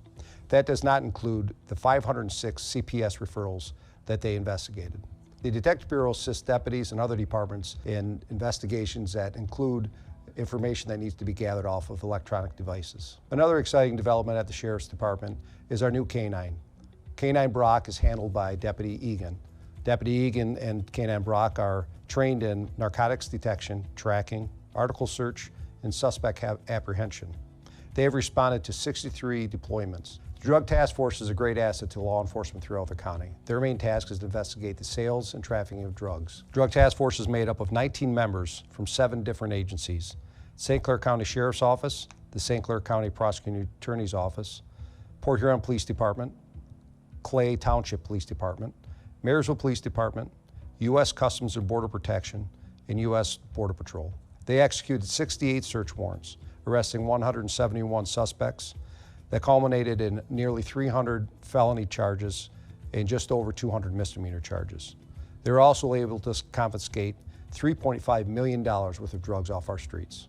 That does not include the 506 CPS referrals that they investigated. The Detective Bureau assists deputies and other departments in investigations that include information that needs to be gathered off of electronic devices. Another exciting development at the Sheriff's Department is our new K-9. K-9 Brock is handled by Deputy Egan. Deputy Egan and K-9 Brock are trained in narcotics detection, tracking, article search, and suspect apprehension. They have responded to 63 deployments. The Drug Task Force is a great asset to law enforcement throughout the county. Their main task is to investigate the sales and trafficking of drugs. Drug Task Force is made up of 19 members from 7 different agencies: St. Clair County Sheriff's Office, the St. Clair County Prosecuting Attorney's Office, Port Huron Police Department, Clay Township Police Department, Marysville Police Department, U.S. Customs and Border Protection, and U.S. Border Patrol. They executed 68 search warrants, arresting 171 suspects, that culminated in nearly 300 felony charges and just over 200 misdemeanor charges. They were also able to confiscate $3.5 million worth of drugs off our streets.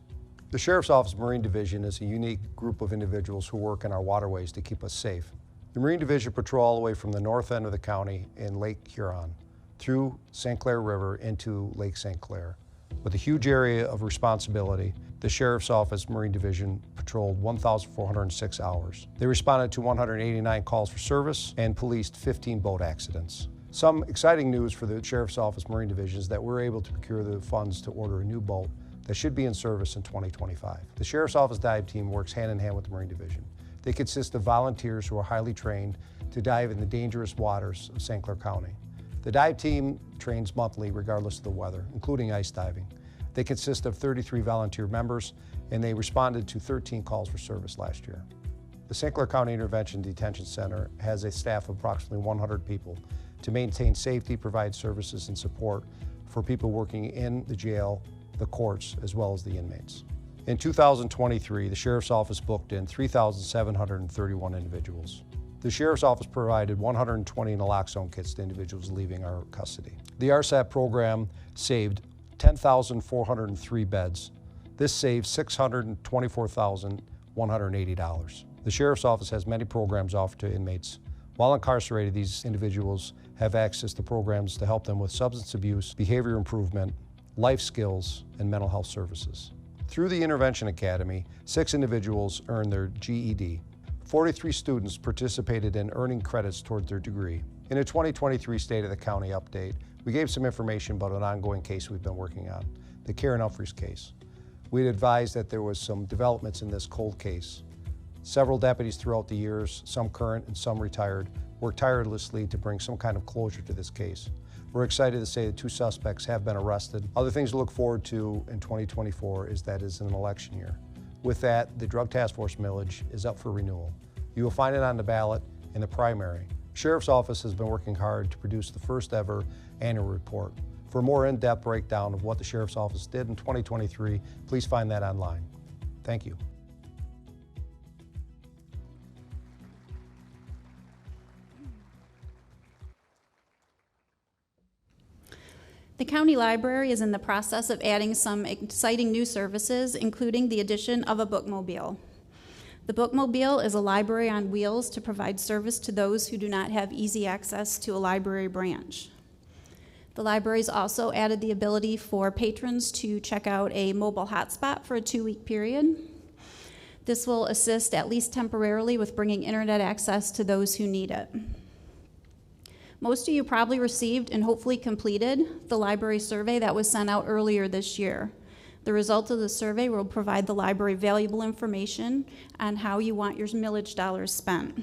The Sheriff's Office Marine Division is a unique group of individuals who work in our waterways to keep us safe. The Marine Division patrol all the way from the north end of the county in Lake Huron through St. Clair River into Lake St. Clair. With a huge area of responsibility, the Sheriff's Office Marine Division patrolled 1,406 hours. They responded to 189 calls for service and policed 15 boat accidents. Some exciting news for the Sheriff's Office Marine Division is that we're able to procure the funds to order a new boat that should be in service in 2025. The Sheriff's Office dive team works hand in hand with the Marine Division. They consist of volunteers who are highly trained to dive in the dangerous waters of St. Clair County. The dive team trains monthly regardless of the weather, including ice diving. They consist of 33 volunteer members, and they responded to 13 calls for service last year. The St. Clair County Intervention Detention Center has a staff of approximately 100 people to maintain safety, provide services and support for people working in the jail, the courts, as well as the inmates. In 2023, the Sheriff's Office booked in 3,731 individuals. The Sheriff's Office provided 120 naloxone kits to individuals leaving our custody. The RSAP program saved 10,403 beds. This saved $624,180. The Sheriff's Office has many programs offered to inmates. While incarcerated, these individuals have access to programs to help them with substance abuse, behavior improvement, life skills, and mental health services. Through the Intervention Academy, 6 individuals earned their GED. 43 students participated in earning credits toward their degree. In a 2023 State of the County update, we gave some information about an ongoing case we've been working on, the Karen Humphreys case. We had advised that there was some developments in this cold case. Several deputies throughout the years, some current and some retired, worked tirelessly to bring some kind of closure to this case. We're excited to say that 2 suspects have been arrested. Other things to look forward to in 2024 is that it's an election year. With that, the Drug Task Force millage is up for renewal. You will find it on the ballot in the primary. Sheriff's Office has been working hard to produce the first ever annual report. For a more in-depth breakdown of what the Sheriff's Office did in 2023, please find that online. Thank you. The county library is in the process of adding some exciting new services, including the addition of a bookmobile. The bookmobile is a library on wheels to provide service to those who do not have easy access to a library branch. The library's also added the ability for patrons to check out a mobile hotspot for a 2-week period. This will assist, at least temporarily, with bringing internet access to those who need it. Most of you probably received and hopefully completed the library survey that was sent out earlier this year. The results of the survey will provide the library valuable information on how you want your millage dollars spent.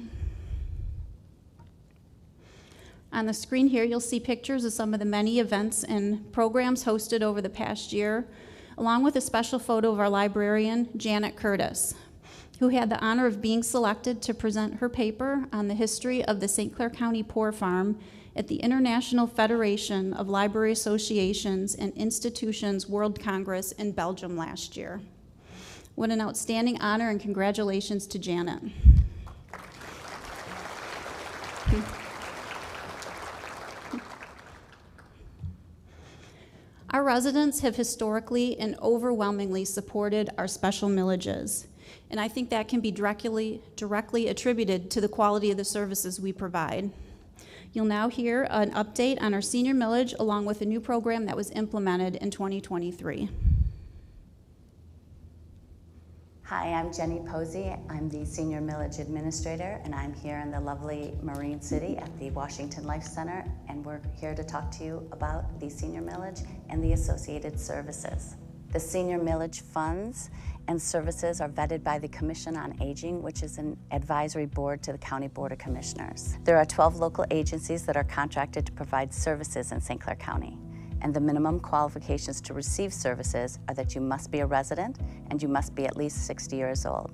On the screen here, you'll see pictures of some of the many events and programs hosted over the past year, along with a special photo of our librarian, Janet Curtis, who had the honor of being selected to present her paper on the history of the St. Clair County Poor Farm at the International Federation of Library Associations and Institutions World Congress in Belgium last year. What an outstanding honor, and congratulations to Janet. Our residents have historically and overwhelmingly supported our special millages, and I think that can be directly attributed to the quality of the services we provide. You'll now hear an update on our senior millage along with a new program that was implemented in 2023. Hi, I'm Jenny Posey. I'm the Senior Millage Administrator, and I'm here in the lovely Marine City at the Washington Life Center, and we're here to talk to you about the Senior Millage and the associated services. The Senior Millage funds and services are vetted by the Commission on Aging, which is an advisory board to the County Board of Commissioners. There are 12 local agencies that are contracted to provide services in St. Clair County. And the minimum qualifications to receive services are that you must be a resident and you must be at least 60 years old.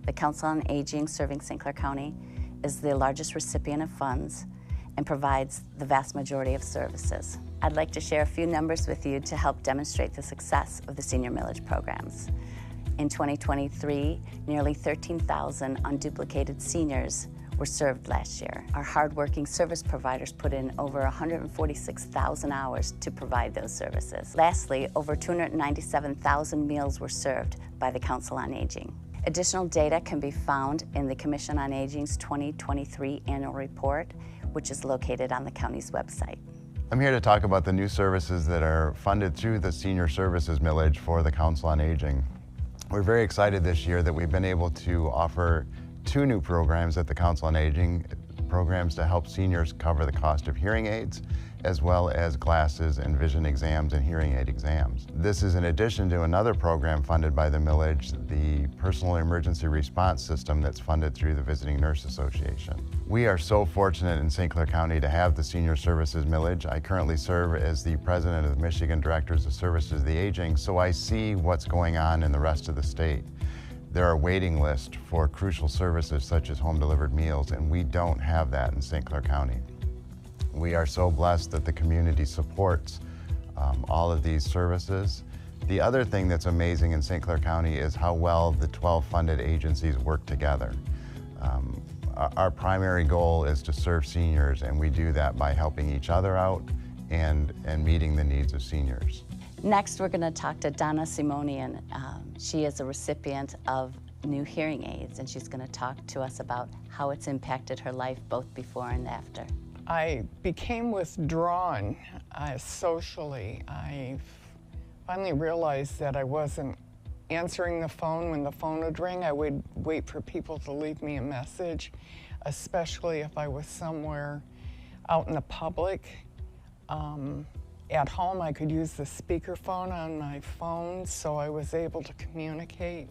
The Council on Aging serving St. Clair County is the largest recipient of funds and provides the vast majority of services. I'd like to share a few numbers with you to help demonstrate the success of the senior millage programs. In 2023, nearly 13,000 unduplicated seniors were served last year. Our hardworking service providers put in over 146,000 hours to provide those services. Lastly, over 297,000 meals were served by the Council on Aging. Additional data can be found in the Commission on Aging's 2023 annual report, which is located on the county's website. I'm here to talk about the new services that are funded through the Senior Services Millage for the Council on Aging. We're very excited this year that we've been able to offer 2 new programs at the Council on Aging, programs to help seniors cover the cost of hearing aids, as well as glasses and vision exams and hearing aid exams. This is in addition to another program funded by the millage, the Personal Emergency Response System that's funded through the Visiting Nurse Association. We are so fortunate in St. Clair County to have the Senior Services Millage. I currently serve as the president of the Michigan Directors of Services of the Aging, so I see what's going on in the rest of the state. There are waiting lists for crucial services such as home-delivered meals, and we don't have that in St. Clair County. We are so blessed that the community supports all of these services. The other thing that's amazing in St. Clair County is how well the 12 funded agencies work together. Our primary goal is to serve seniors, and we do that by helping each other out and meeting the needs of seniors. Next, we're going to talk to Donna Simonian. She is a recipient of new hearing aids, and she's going to talk to us about how it's impacted her life both before and after. I became withdrawn socially. I finally realized that I wasn't answering the phone when the phone would ring. I would wait for people to leave me a message, especially if I was somewhere out in the public. At home, I could use the speakerphone on my phone, so I was able to communicate.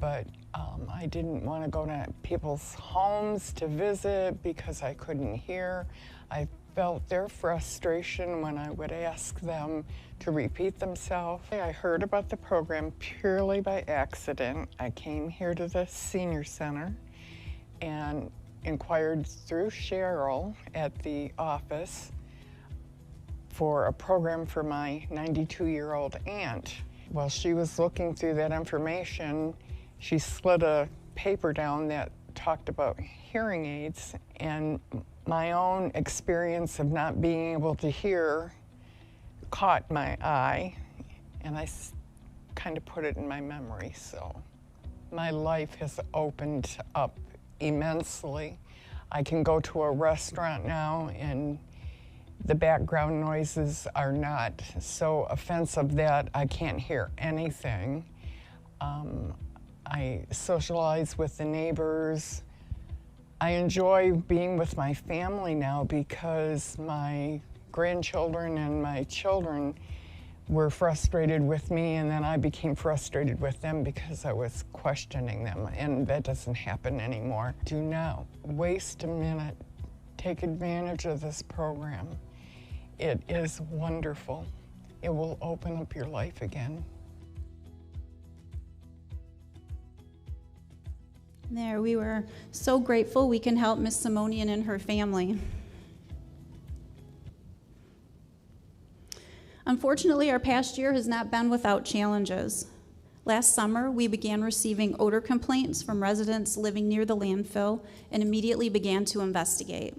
But I didn't want to go to people's homes to visit because I couldn't hear. I felt their frustration when I would ask them to repeat themselves. I heard about the program purely by accident. I came here to the senior center and inquired through Cheryl at the office for a program for my 92-year-old aunt. While she was looking through that information, she slid a paper down that talked about hearing aids, and my own experience of not being able to hear caught my eye, and I kind of put it in my memory. So my life has opened up immensely. I can go to a restaurant now and the background noises are not so offensive that I can't hear anything. I socialize with the neighbors. I enjoy being with my family now because my grandchildren and my children were frustrated with me, and then I became frustrated with them because I was questioning them, and that doesn't happen anymore. Do not waste a minute take advantage of this program. It is wonderful. It will open up your life again. There, we were so grateful we can help Miss Simonian and her family. Unfortunately, our past year has not been without challenges. Last summer, we began receiving odor complaints from residents living near the landfill and immediately began to investigate.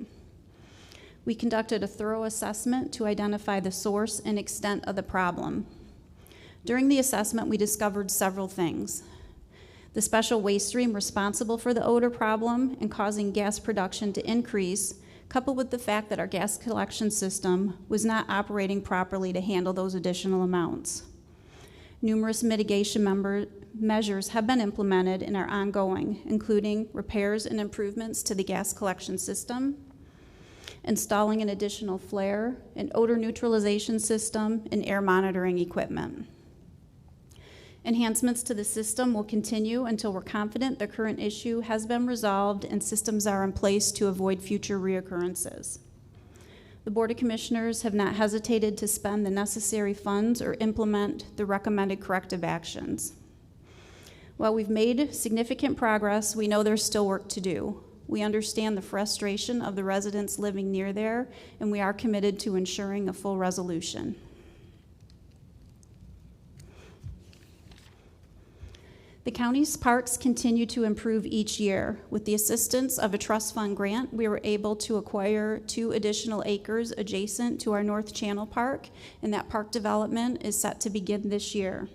We conducted a thorough assessment to identify the source and extent of the problem. During the assessment, we discovered several things. The special waste stream responsible for the odor problem and causing gas production to increase, coupled with the fact that our gas collection system was not operating properly to handle those additional amounts. Numerous mitigation measures have been implemented and are ongoing, including repairs and improvements to the gas collection system, installing an additional flare, an odor neutralization system, and air monitoring equipment. Enhancements to the system will continue until we're confident the current issue has been resolved and systems are in place to avoid future reoccurrences. The Board of Commissioners have not hesitated to spend the necessary funds or implement the recommended corrective actions. While we've made significant progress, we know there's still work to do. We understand the frustration of the residents living near there, and we are committed to ensuring a full resolution. The county's parks continue to improve each year. With the assistance of a trust fund grant, we were able to acquire 2 additional acres adjacent to our North Channel Park, and that park development is set to begin this year.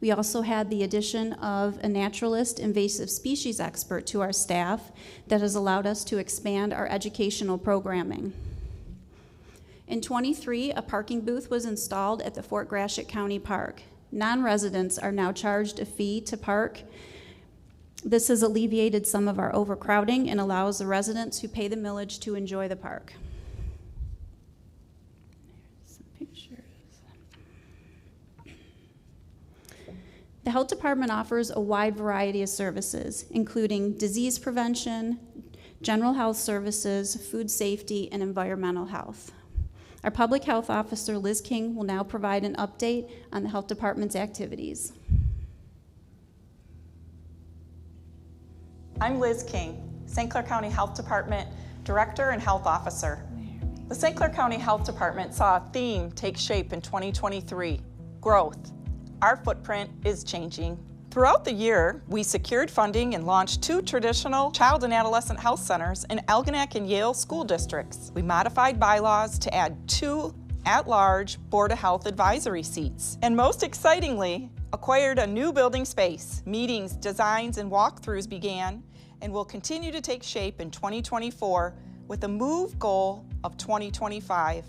We also had the addition of a naturalist invasive species expert to our staff that has allowed us to expand our educational programming. In '23, a parking booth was installed at the Fort Gratiot County Park. Non-residents are now charged a fee to park. This has alleviated some of our overcrowding and allows the residents who pay the millage to enjoy the park. There's some pictures. The health department offers a wide variety of services, including disease prevention, general health services, food safety, and environmental health. Our public health officer, Liz King, will now provide an update on the health department's activities. I'm Liz King, St. Clair County Health Department Director and Health Officer. The St. Clair County Health Department saw a theme take shape in 2023, growth. Our footprint is changing. Throughout the year, we secured funding and launched 2 traditional child and adolescent health centers in Algonac and Yale school districts. We modified bylaws to add 2 at-large Board of Health advisory seats. And most excitingly, acquired a new building space. Meetings, designs, and walkthroughs began and will continue to take shape in 2024 with a move goal of 2025.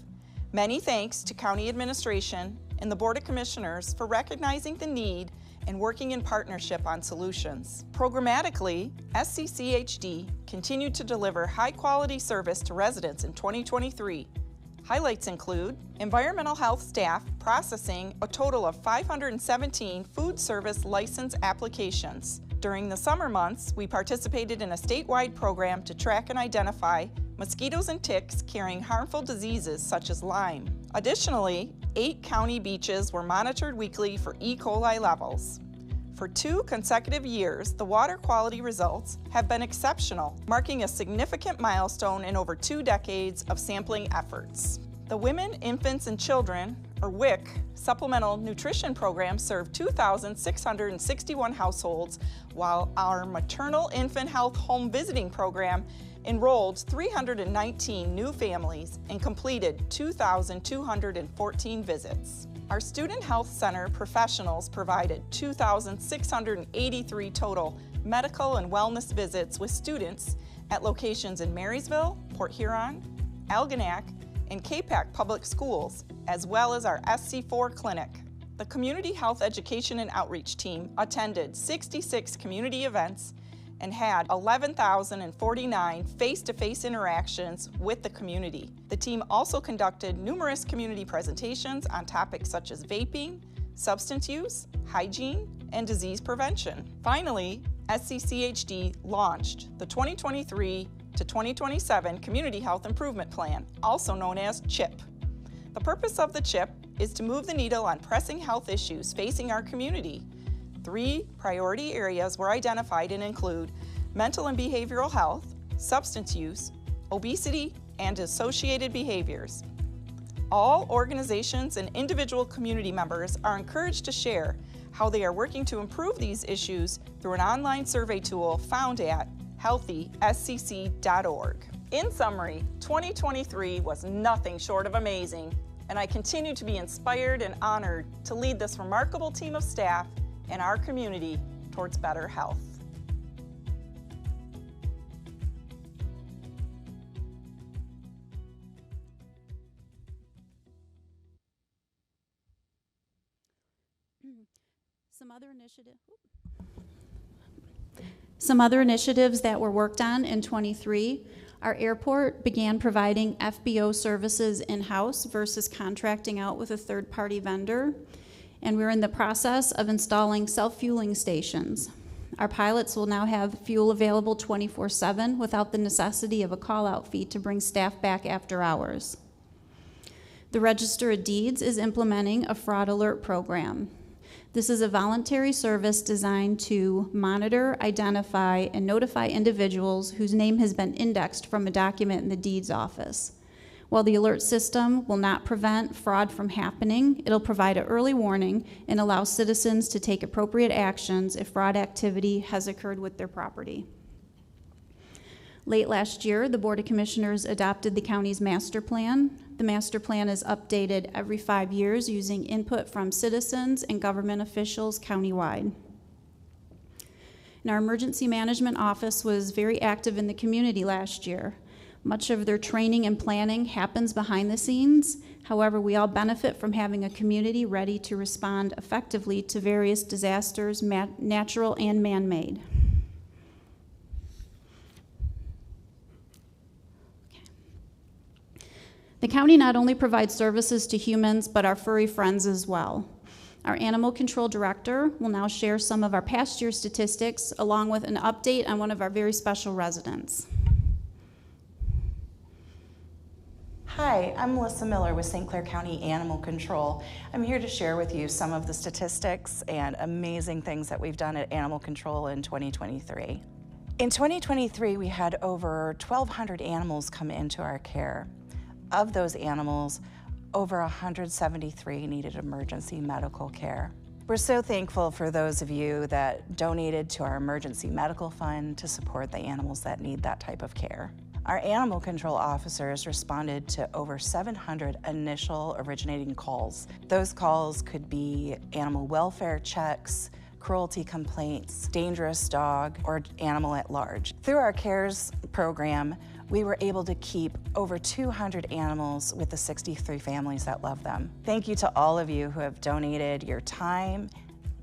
Many thanks to County Administration and the Board of Commissioners for recognizing the need and working in partnership on solutions. Programmatically, SCCHD continued to deliver high-quality service to residents in 2023. Highlights include environmental health staff processing a total of 517 food service license applications. During the summer months, we participated in a statewide program to track and identify mosquitoes and ticks carrying harmful diseases such as Lyme. Additionally, 8 county beaches were monitored weekly for E. coli levels. For 2 consecutive years, the water quality results have been exceptional, marking a significant milestone in over 2 decades of sampling efforts. The Women, Infants, and Children, or WIC, Supplemental Nutrition Program served 2,661 households, while our Maternal Infant Health Home Visiting Program enrolled 319 new families and completed 2,214 visits. Our Student Health Center professionals provided 2,683 total medical and wellness visits with students at locations in Marysville, Port Huron, Algonac, and Capac Public Schools, as well as our SC4 clinic. The Community Health Education and Outreach team attended 66 community events and had 11,049 face-to-face interactions with the community. The team also conducted numerous community presentations on topics such as vaping, substance use, hygiene, and disease prevention. Finally, SCCHD launched the 2023 to 2027 Community Health Improvement Plan, also known as CHIP. The purpose of the CHIP is to move the needle on pressing health issues facing our community. 3 priority areas were identified and include mental and behavioral health, substance use, obesity, and associated behaviors. All organizations and individual community members are encouraged to share how they are working to improve these issues through an online survey tool found at healthyscc.org. In summary, 2023 was nothing short of amazing, and I continue to be inspired and honored to lead this remarkable team of staff and our community towards better health. Some other initiatives that were worked on in 23, our airport began providing FBO services in-house versus contracting out with a third-party vendor, and we're in the process of installing self-fueling stations. Our pilots will now have fuel available 24/7 without the necessity of a call-out fee to bring staff back after hours. The Register of Deeds is implementing a fraud alert program. This is a voluntary service designed to monitor, identify, and notify individuals whose name has been indexed from a document in the deeds office. While the alert system will not prevent fraud from happening, it'll provide an early warning and allow citizens to take appropriate actions if fraud activity has occurred with their property. Late last year, the Board of Commissioners adopted the county's master plan. The master plan is updated every 5 years using input from citizens and government officials countywide. And our emergency management office was very active in the community last year. Much of their training and planning happens behind the scenes. However, we all benefit from having a community ready to respond effectively to various disasters, natural and man-made. The county not only provides services to humans, but our furry friends as well. Our animal control director will now share some of our past year statistics, along with an update on one of our very special residents. Hi, I'm Melissa Miller with St. Clair County Animal Control. I'm here to share with you some of the statistics and amazing things that we've done at Animal Control in 2023. In 2023, we had over 1,200 animals come into our care. Of those animals, over 173 needed emergency medical care. We're so thankful for those of you that donated to our emergency medical fund to support the animals that need that type of care. Our animal control officers responded to over 700 initial originating calls. Those calls could be animal welfare checks, cruelty complaints, dangerous dog, or animal at large. Through our CARES program, we were able to keep over 200 animals with the 63 families that love them. Thank you to all of you who have donated your time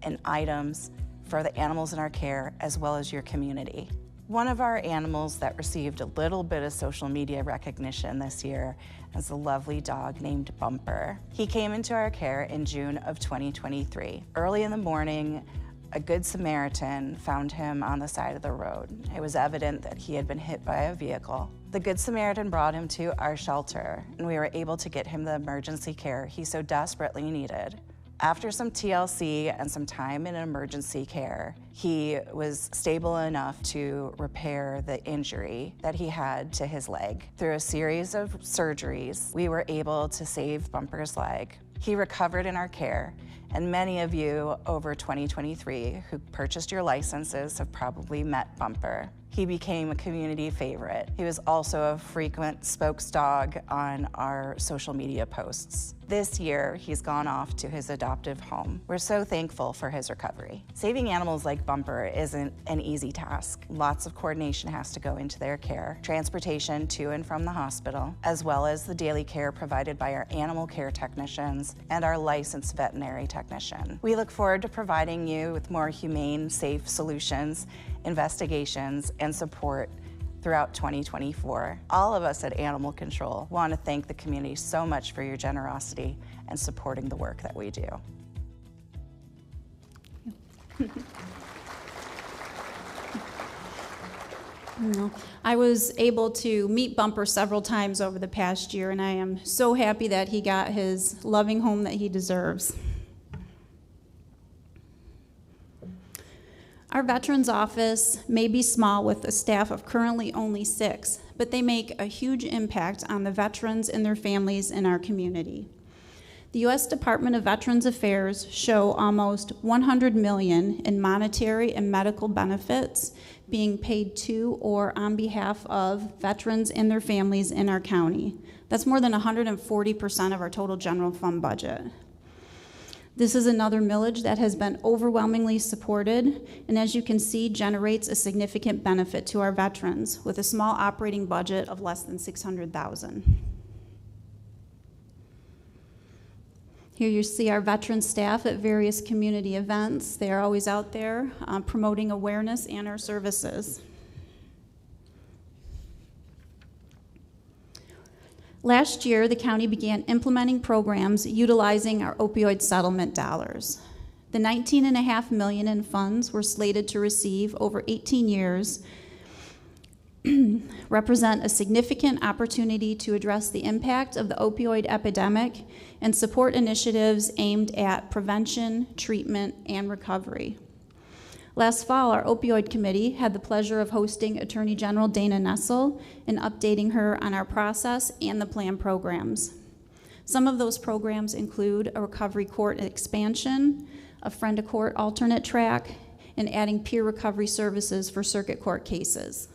and items for the animals in our care, as well as your community. One of our animals that received a little bit of social media recognition this year is a lovely dog named Bumper. He came into our care in June of 2023. Early in the morning, a Good Samaritan found him on the side of the road. It was evident that he had been hit by a vehicle. The Good Samaritan brought him to our shelter, and we were able to get him the emergency care he so desperately needed. After some TLC and some time in emergency care, he was stable enough to repair the injury that he had to his leg. Through a series of surgeries, we were able to save Bumper's leg. He recovered in our care, and many of you over 2023 who purchased your licenses have probably met Bumper. He became a community favorite. He was also a frequent spokes dog on our social media posts. This year, he's gone off to his adoptive home. We're so thankful for his recovery. Saving animals like Bumper isn't an easy task. Lots of coordination has to go into their care, transportation to and from the hospital, as well as the daily care provided by our animal care technicians and our licensed veterinary technician. We look forward to providing you with more humane, safe solutions, investigations, and support throughout 2024. All of us at Animal Control want to thank the community so much for your generosity and supporting the work that we do. I was able to meet Bumper several times over the past year, and I am so happy that he got his loving home that he deserves. Our Veterans Office may be small with a staff of currently only 6, but they make a huge impact on the veterans and their families in our community. The U.S. Department of Veterans Affairs show almost $100 million in monetary and medical benefits being paid to or on behalf of veterans and their families in our county. That's more than 140% of our total general fund budget. This is another millage that has been overwhelmingly supported, and as you can see, generates a significant benefit to our veterans with a small operating budget of less than $600,000. Here you see our veteran staff at various community events. They are always out there promoting awareness and our services. Last year, the county began implementing programs utilizing our opioid settlement dollars. The $19.5 million in funds we're slated to receive over 18 years represent a significant opportunity to address the impact of the opioid epidemic and support initiatives aimed at prevention, treatment, and recovery. Last fall, our opioid committee had the pleasure of hosting Attorney General Dana Nessel and updating her on our process and the plan programs. Some of those programs include a recovery court expansion, a friend to court alternate track, and adding peer recovery services for circuit court cases.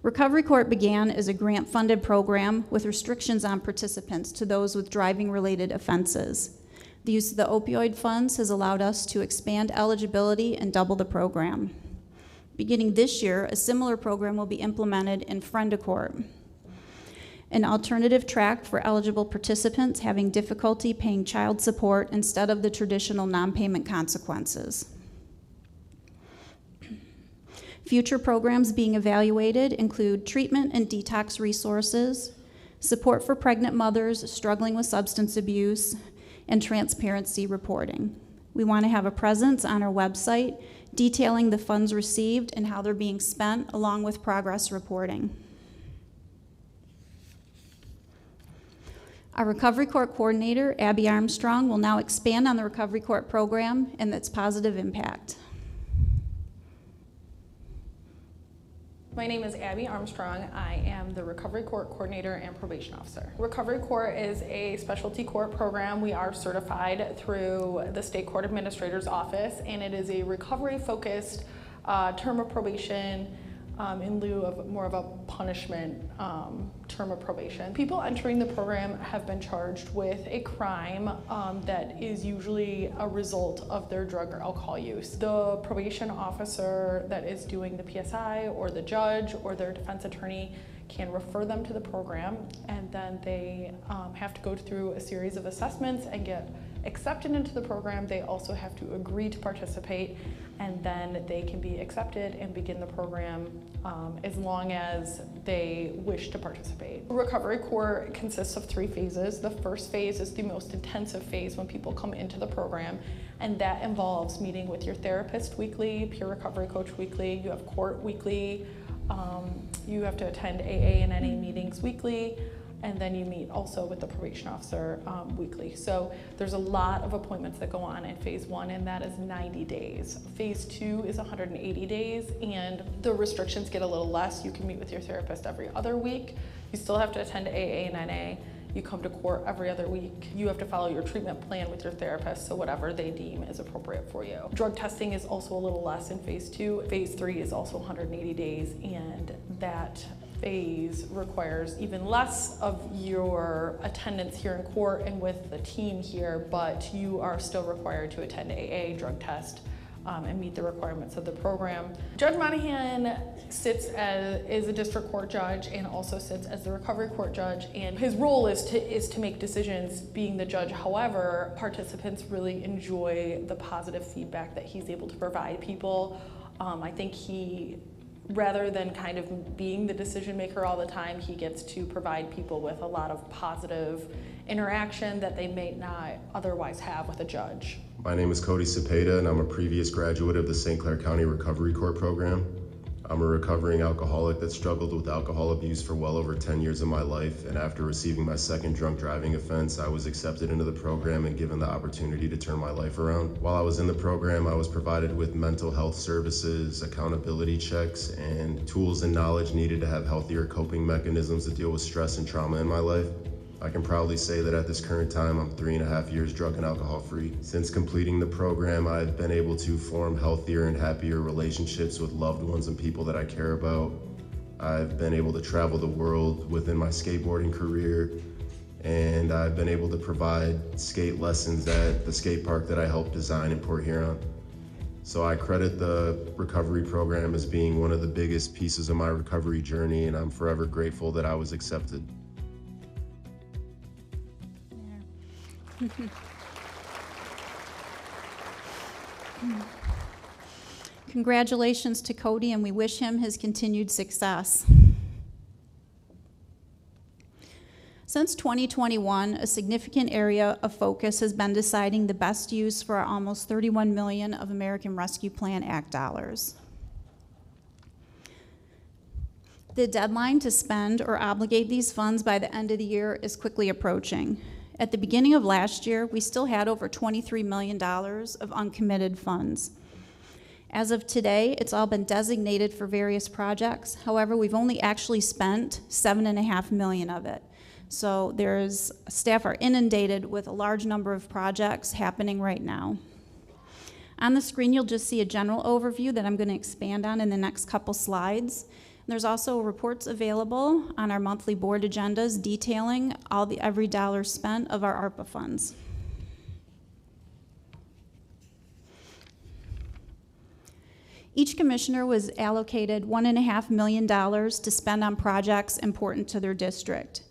Recovery Court began as a grant-funded program with restrictions on participants to those with driving-related offenses. The use of the opioid funds has allowed us to expand eligibility and double the program. Beginning this year, a similar program will be implemented in Friend to Court, an alternative track for eligible participants having difficulty paying child support instead of the traditional non-payment consequences. Future programs being evaluated include treatment and detox resources, support for pregnant mothers struggling with substance abuse, and transparency reporting. We want to have a presence on our website detailing the funds received and how they're being spent, along with progress reporting. Our Recovery Court Coordinator, Abby Armstrong, will now expand on the Recovery Court program and its positive impact. My name is Abby Armstrong. I am the Recovery Court Coordinator and Probation Officer. Recovery Court is a specialty court program. We are certified through the State Court Administrator's Office, and it is a recovery-focused term of probation in lieu of more of a punishment term of probation. People entering the program have been charged with a crime that is usually a result of their drug or alcohol use. The probation officer that is doing the PSI or the judge or their defense attorney can refer them to the program, and then they have to go through a series of assessments and get accepted into the program. They also have to agree to participate, and then they can be accepted and begin the program as long as they wish to participate. Recovery Court consists of 3 phases. The first phase is the most intensive phase when people come into the program, and that involves meeting with your therapist weekly, peer recovery coach weekly, you have court weekly, you have to attend AA and NA meetings weekly, and then you meet also with the probation officer weekly. So there's a lot of appointments that go on in phase 1, and that is 90 days. Phase 2 is 180 days, and the restrictions get a little less. You can meet with your therapist every other week. You still have to attend AA and NA. You come to court every other week. You have to follow your treatment plan with your therapist, so whatever they deem is appropriate for you. Drug testing is also a little less in phase 2. Phase 3 is also 180 days, and that phase requires even less of your attendance here in court and with the team here, but you are still required to attend AA, drug test, and meet the requirements of the program. Judge Monahan is a district court judge and also sits as the recovery court judge, and his role is to make decisions being the judge. However, participants really enjoy the positive feedback that he's able to provide people. I think rather than kind of being the decision maker all the time, he gets to provide people with a lot of positive interaction that they may not otherwise have with a judge. My name is Cody Cepeda, and I'm a previous graduate of the St. Clair County Recovery Court program. I'm a recovering alcoholic that struggled with alcohol abuse for well over 10 years of my life, and after receiving my second drunk driving offense, I was accepted into the program and given the opportunity to turn my life around. While I was in the program, I was provided with mental health services, accountability checks, and tools and knowledge needed to have healthier coping mechanisms to deal with stress and trauma in my life. I can proudly say that at this current time, I'm 3.5 years drug and alcohol free. Since completing the program, I've been able to form healthier and happier relationships with loved ones and people that I care about. I've been able to travel the world within my skateboarding career, and I've been able to provide skate lessons at the skate park that I helped design in Port Huron. So I credit the recovery program as being one of the biggest pieces of my recovery journey, and I'm forever grateful that I was accepted. Congratulations to Cody, and we wish him his continued success. Since 2021, a significant area of focus has been deciding the best use for our almost $31 million of American Rescue Plan Act dollars. The deadline to spend or obligate these funds by the end of the year is quickly approaching. At the beginning of last year, we still had over $23 million of uncommitted funds. As of today, it's all been designated for various projects. However, we've only actually spent $7.5 million of it. So staff are inundated with a large number of projects happening right now. On the screen, you'll just see a general overview that I'm going to expand on in the next couple slides. There's also reports available on our monthly board agendas detailing every dollar spent of our ARPA funds. Each commissioner was allocated $1.5 million to spend on projects important to their district.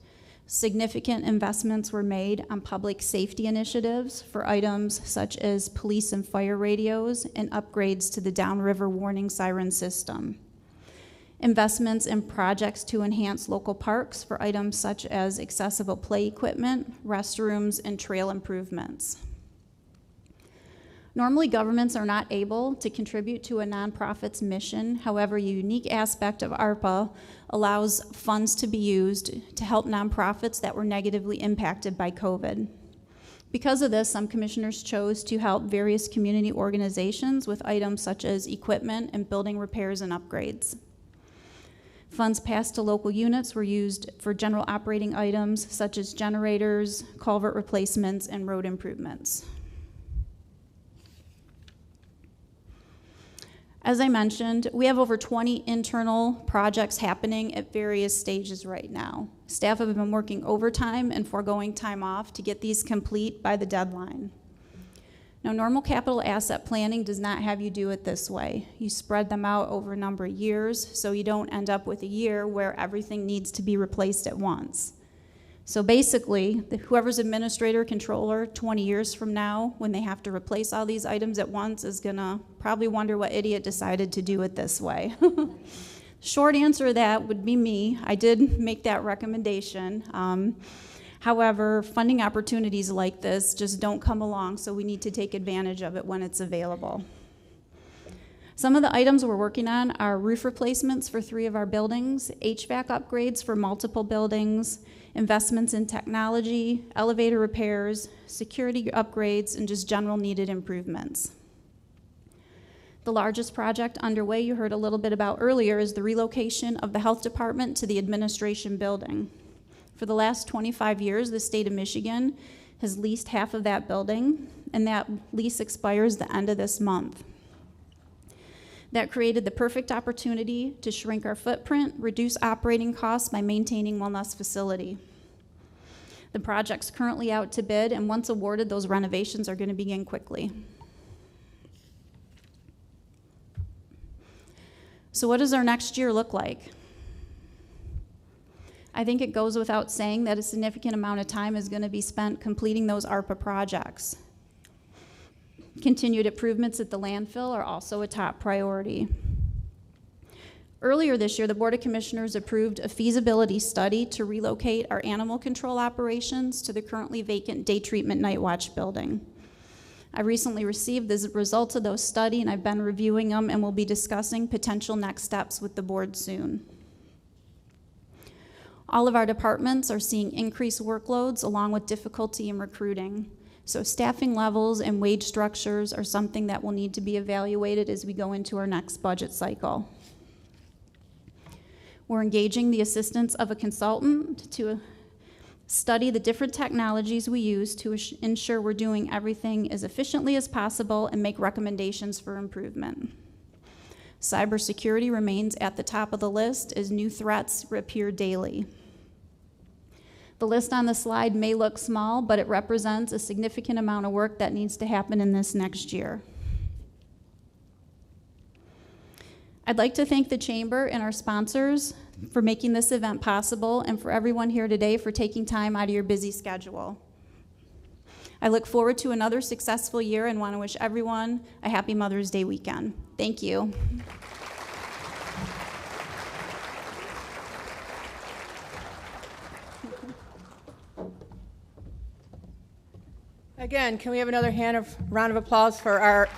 Significant investments were made on public safety initiatives for items such as police and fire radios and upgrades to the downriver warning siren system. Investments in projects to enhance local parks for items such as accessible play equipment, restrooms, and trail improvements. Normally, governments are not able to contribute to a nonprofit's mission. However, a unique aspect of ARPA allows funds to be used to help nonprofits that were negatively impacted by COVID. Because of this, some commissioners chose to help various community organizations with items such as equipment and building repairs and upgrades. Funds passed to local units were used for general operating items such as generators, culvert replacements, and road improvements. As I mentioned, we have over 20 internal projects happening at various stages right now. Staff have been working overtime and foregoing time off to get these complete by the deadline. Now, normal capital asset planning does not have you do it this way. You spread them out over a number of years, so you don't end up with a year where everything needs to be replaced at once. So basically, whoever's administrator, controller 20 years from now, when they have to replace all these items at once, is gonna probably wonder what idiot decided to do it this way. Short answer to that would be me. I did make that recommendation. However, funding opportunities like this just don't come along, so we need to take advantage of it when it's available. Some of the items we're working on are roof replacements for 3 of our buildings, HVAC upgrades for multiple buildings, investments in technology, elevator repairs, security upgrades, and just general needed improvements. The largest project underway you heard a little bit about earlier is the relocation of the health department to the administration building. For the last 25 years, the state of Michigan has leased half of that building, and that lease expires the end of this month. That created the perfect opportunity to shrink our footprint, reduce operating costs by maintaining one less facility. The project's currently out to bid, and once awarded, those renovations are going to begin quickly. So what does our next year look like? I think it goes without saying that a significant amount of time is going to be spent completing those ARPA projects. Continued improvements at the landfill are also a top priority. Earlier this year, the Board of Commissioners approved a feasibility study to relocate our animal control operations to the currently vacant day treatment night watch building. I recently received the results of those studies, and I've been reviewing them and will be discussing potential next steps with the board soon. All of our departments are seeing increased workloads along with difficulty in recruiting. So staffing levels and wage structures are something that will need to be evaluated as we go into our next budget cycle. We're engaging the assistance of a consultant to study the different technologies we use to ensure we're doing everything as efficiently as possible and make recommendations for improvement. Cybersecurity remains at the top of the list as new threats appear daily. The list on the slide may look small, but it represents a significant amount of work that needs to happen in this next year. I'd like to thank the Chamber and our sponsors for making this event possible, and for everyone here today for taking time out of your busy schedule. I look forward to another successful year and want to wish everyone a happy Mother's Day weekend. Thank you. Again, can we have another round of applause for our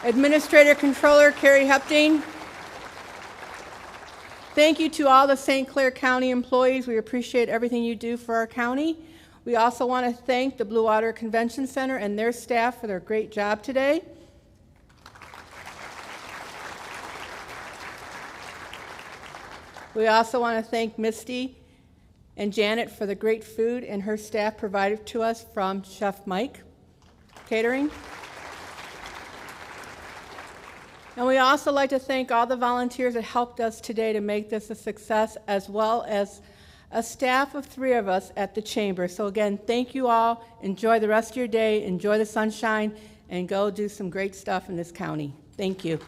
Administrator Controller, Carrie Hepting. Thank you to all the St. Clair County employees. We appreciate everything you do for our county. We also want to thank the Blue Water Convention Center and their staff for their great job today. We also want to thank Misty and Janet for the great food and her staff provided to us from Chef Mike Catering. And we also like to thank all the volunteers that helped us today to make this a success, as well as a staff of 3 of us at the Chamber. So again, thank you all. Enjoy the rest of your day. Enjoy the sunshine, and go do some great stuff in this county. Thank you.